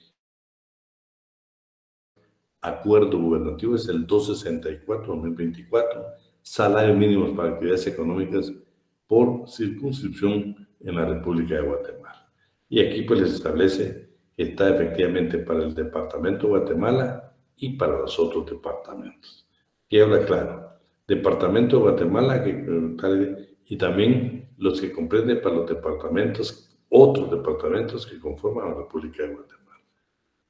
Acuerdo gubernativo es el 264-2024, salarios mínimos para actividades económicas por circunscripción en la República de Guatemala. Y aquí pues les establece que está efectivamente para el departamento de Guatemala y para los otros departamentos. Y habla claro, departamento de Guatemala y también los que comprenden para los departamentos, otros departamentos que conforman la República de Guatemala.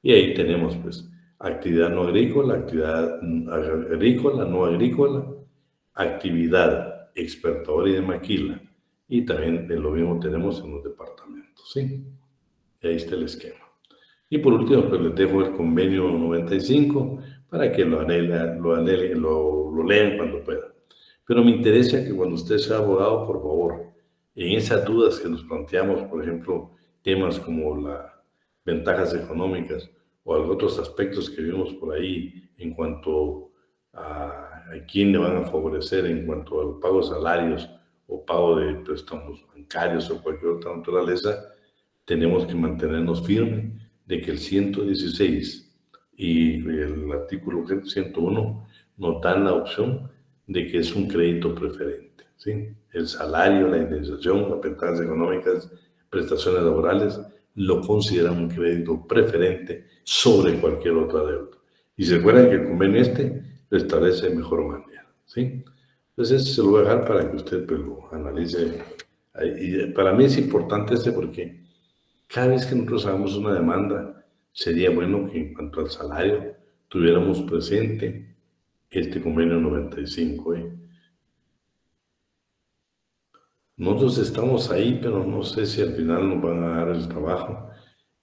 Y ahí tenemos pues actividad no agrícola, actividad agrícola, no agrícola, actividad exportadora y de maquila. Y también lo mismo tenemos en los departamentos, ¿sí? Y ahí está el esquema. Y por último, pues les dejo el convenio 95 para que lo lean cuando puedan. Pero me interesa que cuando usted sea abogado, por favor, en esas dudas que nos planteamos, por ejemplo, temas como las ventajas económicas o otros aspectos que vimos por ahí en cuanto a quién le van a favorecer en cuanto al pago de salarios o pago de préstamos bancarios o cualquier otra naturaleza, tenemos que mantenernos firmes de que el 116 y el artículo 101 nos dan la opción de que es un crédito preferente, ¿sí? El salario, la indemnización, las ventajas económicas, prestaciones laborales, lo consideran un crédito preferente sobre cualquier otra deuda. Y se acuerdan que el convenio lo establece de mejor manera, ¿sí? Entonces, se lo voy a dejar para que usted pues, lo analice. Y para mí es importante porque cada vez que nosotros hagamos una demanda, sería bueno que en cuanto al salario tuviéramos presente este convenio 95. Nosotros estamos ahí, pero no sé si al final nos van a dar el trabajo.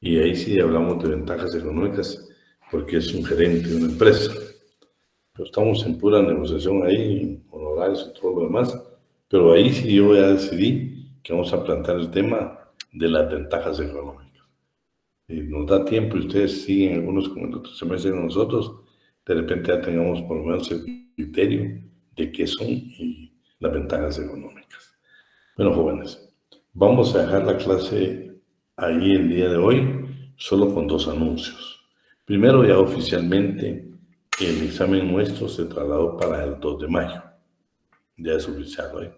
Y ahí sí hablamos de ventajas económicas, porque es un gerente de una empresa. Pero estamos en pura negociación ahí, honorarios y todo lo demás. Pero ahí sí yo ya decidí que vamos a plantear el tema de las ventajas económicas. Si nos da tiempo y ustedes siguen algunos con el otro semestre con nosotros, de repente ya tengamos por lo menos el criterio de qué son las ventajas económicas. Bueno, jóvenes, vamos a dejar la clase ahí el día de hoy, solo con 2 anuncios. Primero, ya oficialmente, el examen nuestro se trasladó para el 2 de mayo. Ya es oficial hoy.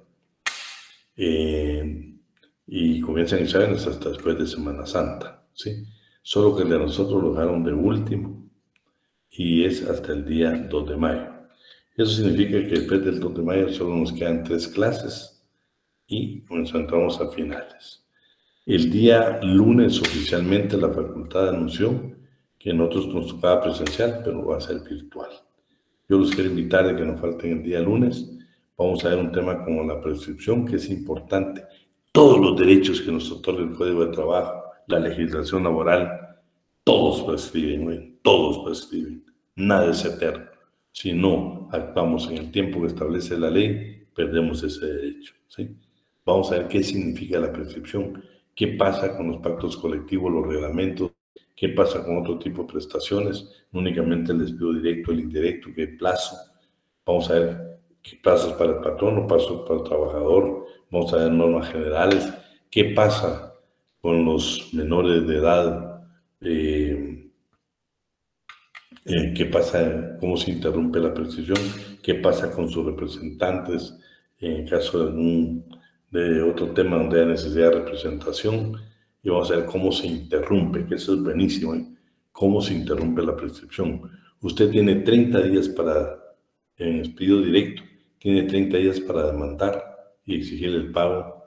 Y comienzan exámenes hasta después de Semana Santa, ¿sí? Solo que el de nosotros lo dejaron de último y es hasta el día 2 de mayo. Eso significa que después del 2 de mayo solo nos quedan 3 clases y nos entramos a finales. El día lunes oficialmente la facultad anunció que nosotros nos tocaba presencial, pero va a ser virtual. Yo los quiero invitar a que no falten el día lunes. Vamos a ver un tema como la prescripción, que es importante. Todos los derechos que nos otorga el Código de Trabajo, la legislación laboral, todos prescriben, todos prescriben. Nada es eterno. Si no actuamos en el tiempo que establece la ley, perdemos ese derecho, ¿sí? Vamos a ver qué significa la prescripción, qué pasa con los pactos colectivos, los reglamentos, qué pasa con otro tipo de prestaciones, no únicamente el despido directo, el indirecto, qué plazo. Vamos a ver qué plazos para el patrón o plazos para el trabajador. Vamos a ver normas generales, qué pasa con los menores de edad, qué pasa, cómo se interrumpe la prescripción, qué pasa con sus representantes en caso de otro tema donde hay necesidad de representación, y vamos a ver cómo se interrumpe, que eso es buenísimo, cómo se interrumpe la prescripción. Usted tiene 30 días en despido directo, tiene 30 días para demandar y exigir el pago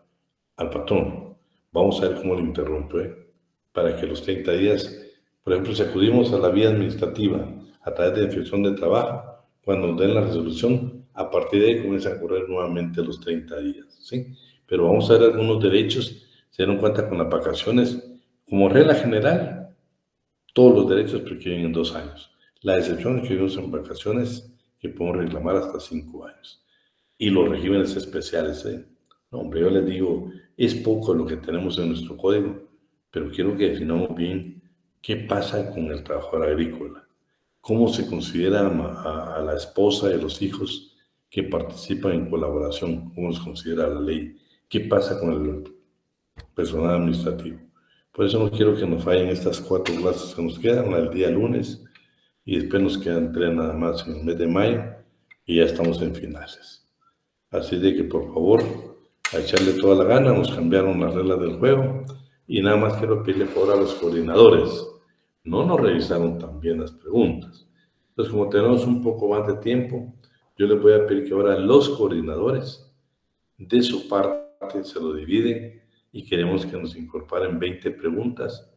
al patrón. Vamos a ver cómo lo interrumpe, para que los 30 días, por ejemplo, si acudimos a la vía administrativa a través de la inspección de trabajo, cuando nos den la resolución, a partir de ahí comienza a correr nuevamente los 30 días, ¿sí? Pero vamos a ver algunos derechos, se dieron cuenta con las vacaciones, como regla general, todos los derechos prescriben en 2 años. La excepción es que vivimos en vacaciones que podemos reclamar hasta 5 años. Y los regímenes especiales, no, hombre, yo les digo, es poco lo que tenemos en nuestro código, pero quiero que definamos bien qué pasa con el trabajador agrícola, cómo se considera a la esposa y a los hijos que participan en colaboración, cómo se considera la ley, qué pasa con el personal administrativo. Por eso no quiero que nos fallen estas 4 clases que nos quedan, el día lunes, y después nos quedan 3 nada más en el mes de mayo, y ya estamos en finales. Así de que, por favor, a echarle toda la gana, nos cambiaron las reglas del juego, y nada más quiero pedirle por a los coordinadores. No nos revisaron tan bien las preguntas. Entonces, como tenemos un poco más de tiempo, yo les voy a pedir que ahora los coordinadores de su parte se lo dividen y queremos que nos incorporen 20 preguntas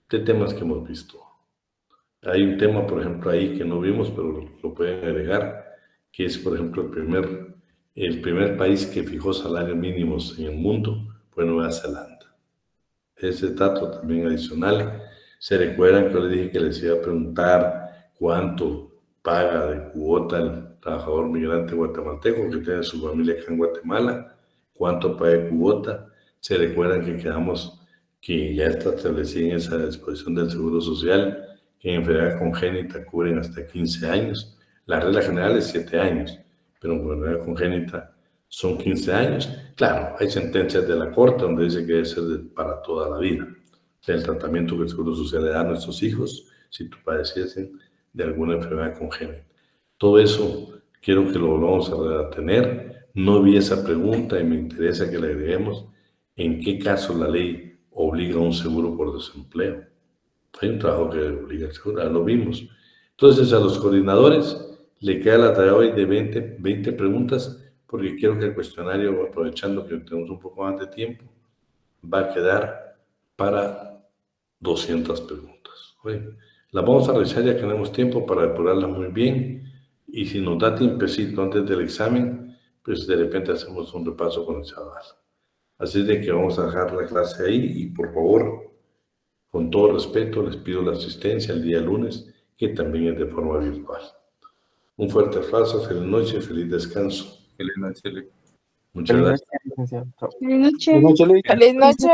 de temas que hemos visto. Hay un tema, por ejemplo, ahí que no vimos, pero lo pueden agregar, que es, por ejemplo, el primer país que fijó salarios mínimos en el mundo fue Nueva Zelanda. Ese dato también adicional Se recuerdan que yo les dije que les iba a preguntar cuánto paga de cuota el trabajador migrante guatemalteco que tiene su familia acá en Guatemala, cuánto paga de cuota. Se recuerdan que quedamos que ya está establecida en esa disposición del Seguro Social que en enfermedad congénita cubren hasta 15 años. La regla general es 7 años, pero en enfermedad congénita son 15 años. Claro, hay sentencias de la Corte donde dice que debe ser para toda la vida. O sea, el tratamiento que el Seguro Social le da a nuestros hijos si padeciesen de alguna enfermedad congénita. Todo eso quiero que lo volvamos a tener. No vi esa pregunta y me interesa que le agreguemos en qué caso la ley obliga a un seguro por desempleo. Hay un trabajo que obliga al seguro, lo vimos. Entonces, a los coordinadores le queda la tarea hoy de 20 preguntas, porque quiero que el cuestionario, aprovechando que tenemos un poco más de tiempo, va a quedar para 200 preguntas. Oye, las vamos a revisar ya que tenemos tiempo para depurarlas muy bien, y si nos da tiempecito antes del examen, pues de repente hacemos un repaso con el chaval. Así de que vamos a dejar la clase ahí y por favor, con todo respeto, les pido la asistencia el día lunes, que también es de forma virtual. Un fuerte abrazo, feliz noche, feliz descanso. Feliz noche, Luis. Muchas Feliz gracias. noche, licenciado. Chao. Buenas noches. Feliz noche, Luis. Feliz noche.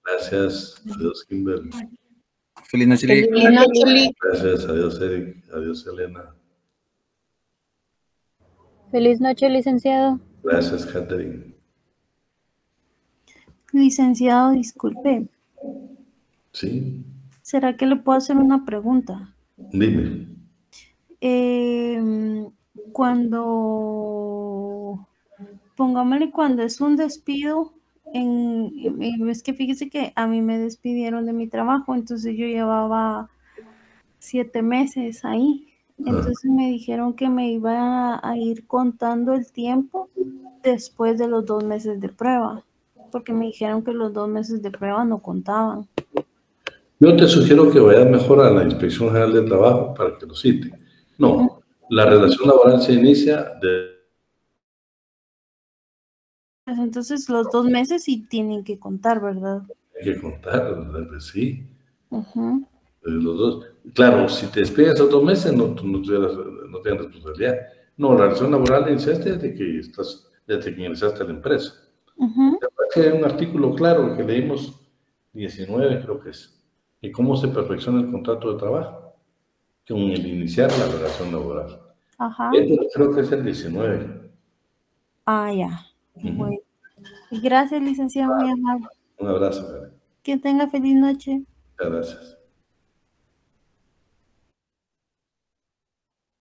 Gracias. Adiós, Kimberly. Feliz noche, Lick. Feliz noche, Lick. Gracias. Adiós, Eric. Adiós, Elena. Feliz noche, licenciado. Gracias, Catherine. Licenciado, disculpe, Sí, ¿será que le puedo hacer una pregunta? dime. Pongámosle cuando es un despido, es que fíjese que a mí me despidieron de mi trabajo, entonces yo llevaba 7 meses ahí. Entonces me dijeron que me iba a ir contando el tiempo después de los 2 meses de prueba, porque me dijeron que los 2 meses de prueba no contaban. Yo te sugiero que vayas mejor a la Inspección General de Trabajo para que lo cite. No, la relación laboral se inicia Pues entonces los 2 meses sí tienen que contar, ¿verdad? hay que contar, ¿verdad? Pues sí. Ujú. Los dos. Claro, si te despides esos 2 meses, no tienes responsabilidad. No, la relación laboral iniciaste desde que ingresaste a la empresa. Ujú. Hay un artículo claro que leímos, 19 creo que es, y cómo se perfecciona el contrato de trabajo, con el iniciar la relación laboral. Ajá. Creo que es el 19. Ah, ya. Ujú. Bueno. Gracias, licenciado, muy amable. Un abrazo, Karen. Que tenga feliz noche. Muchas gracias.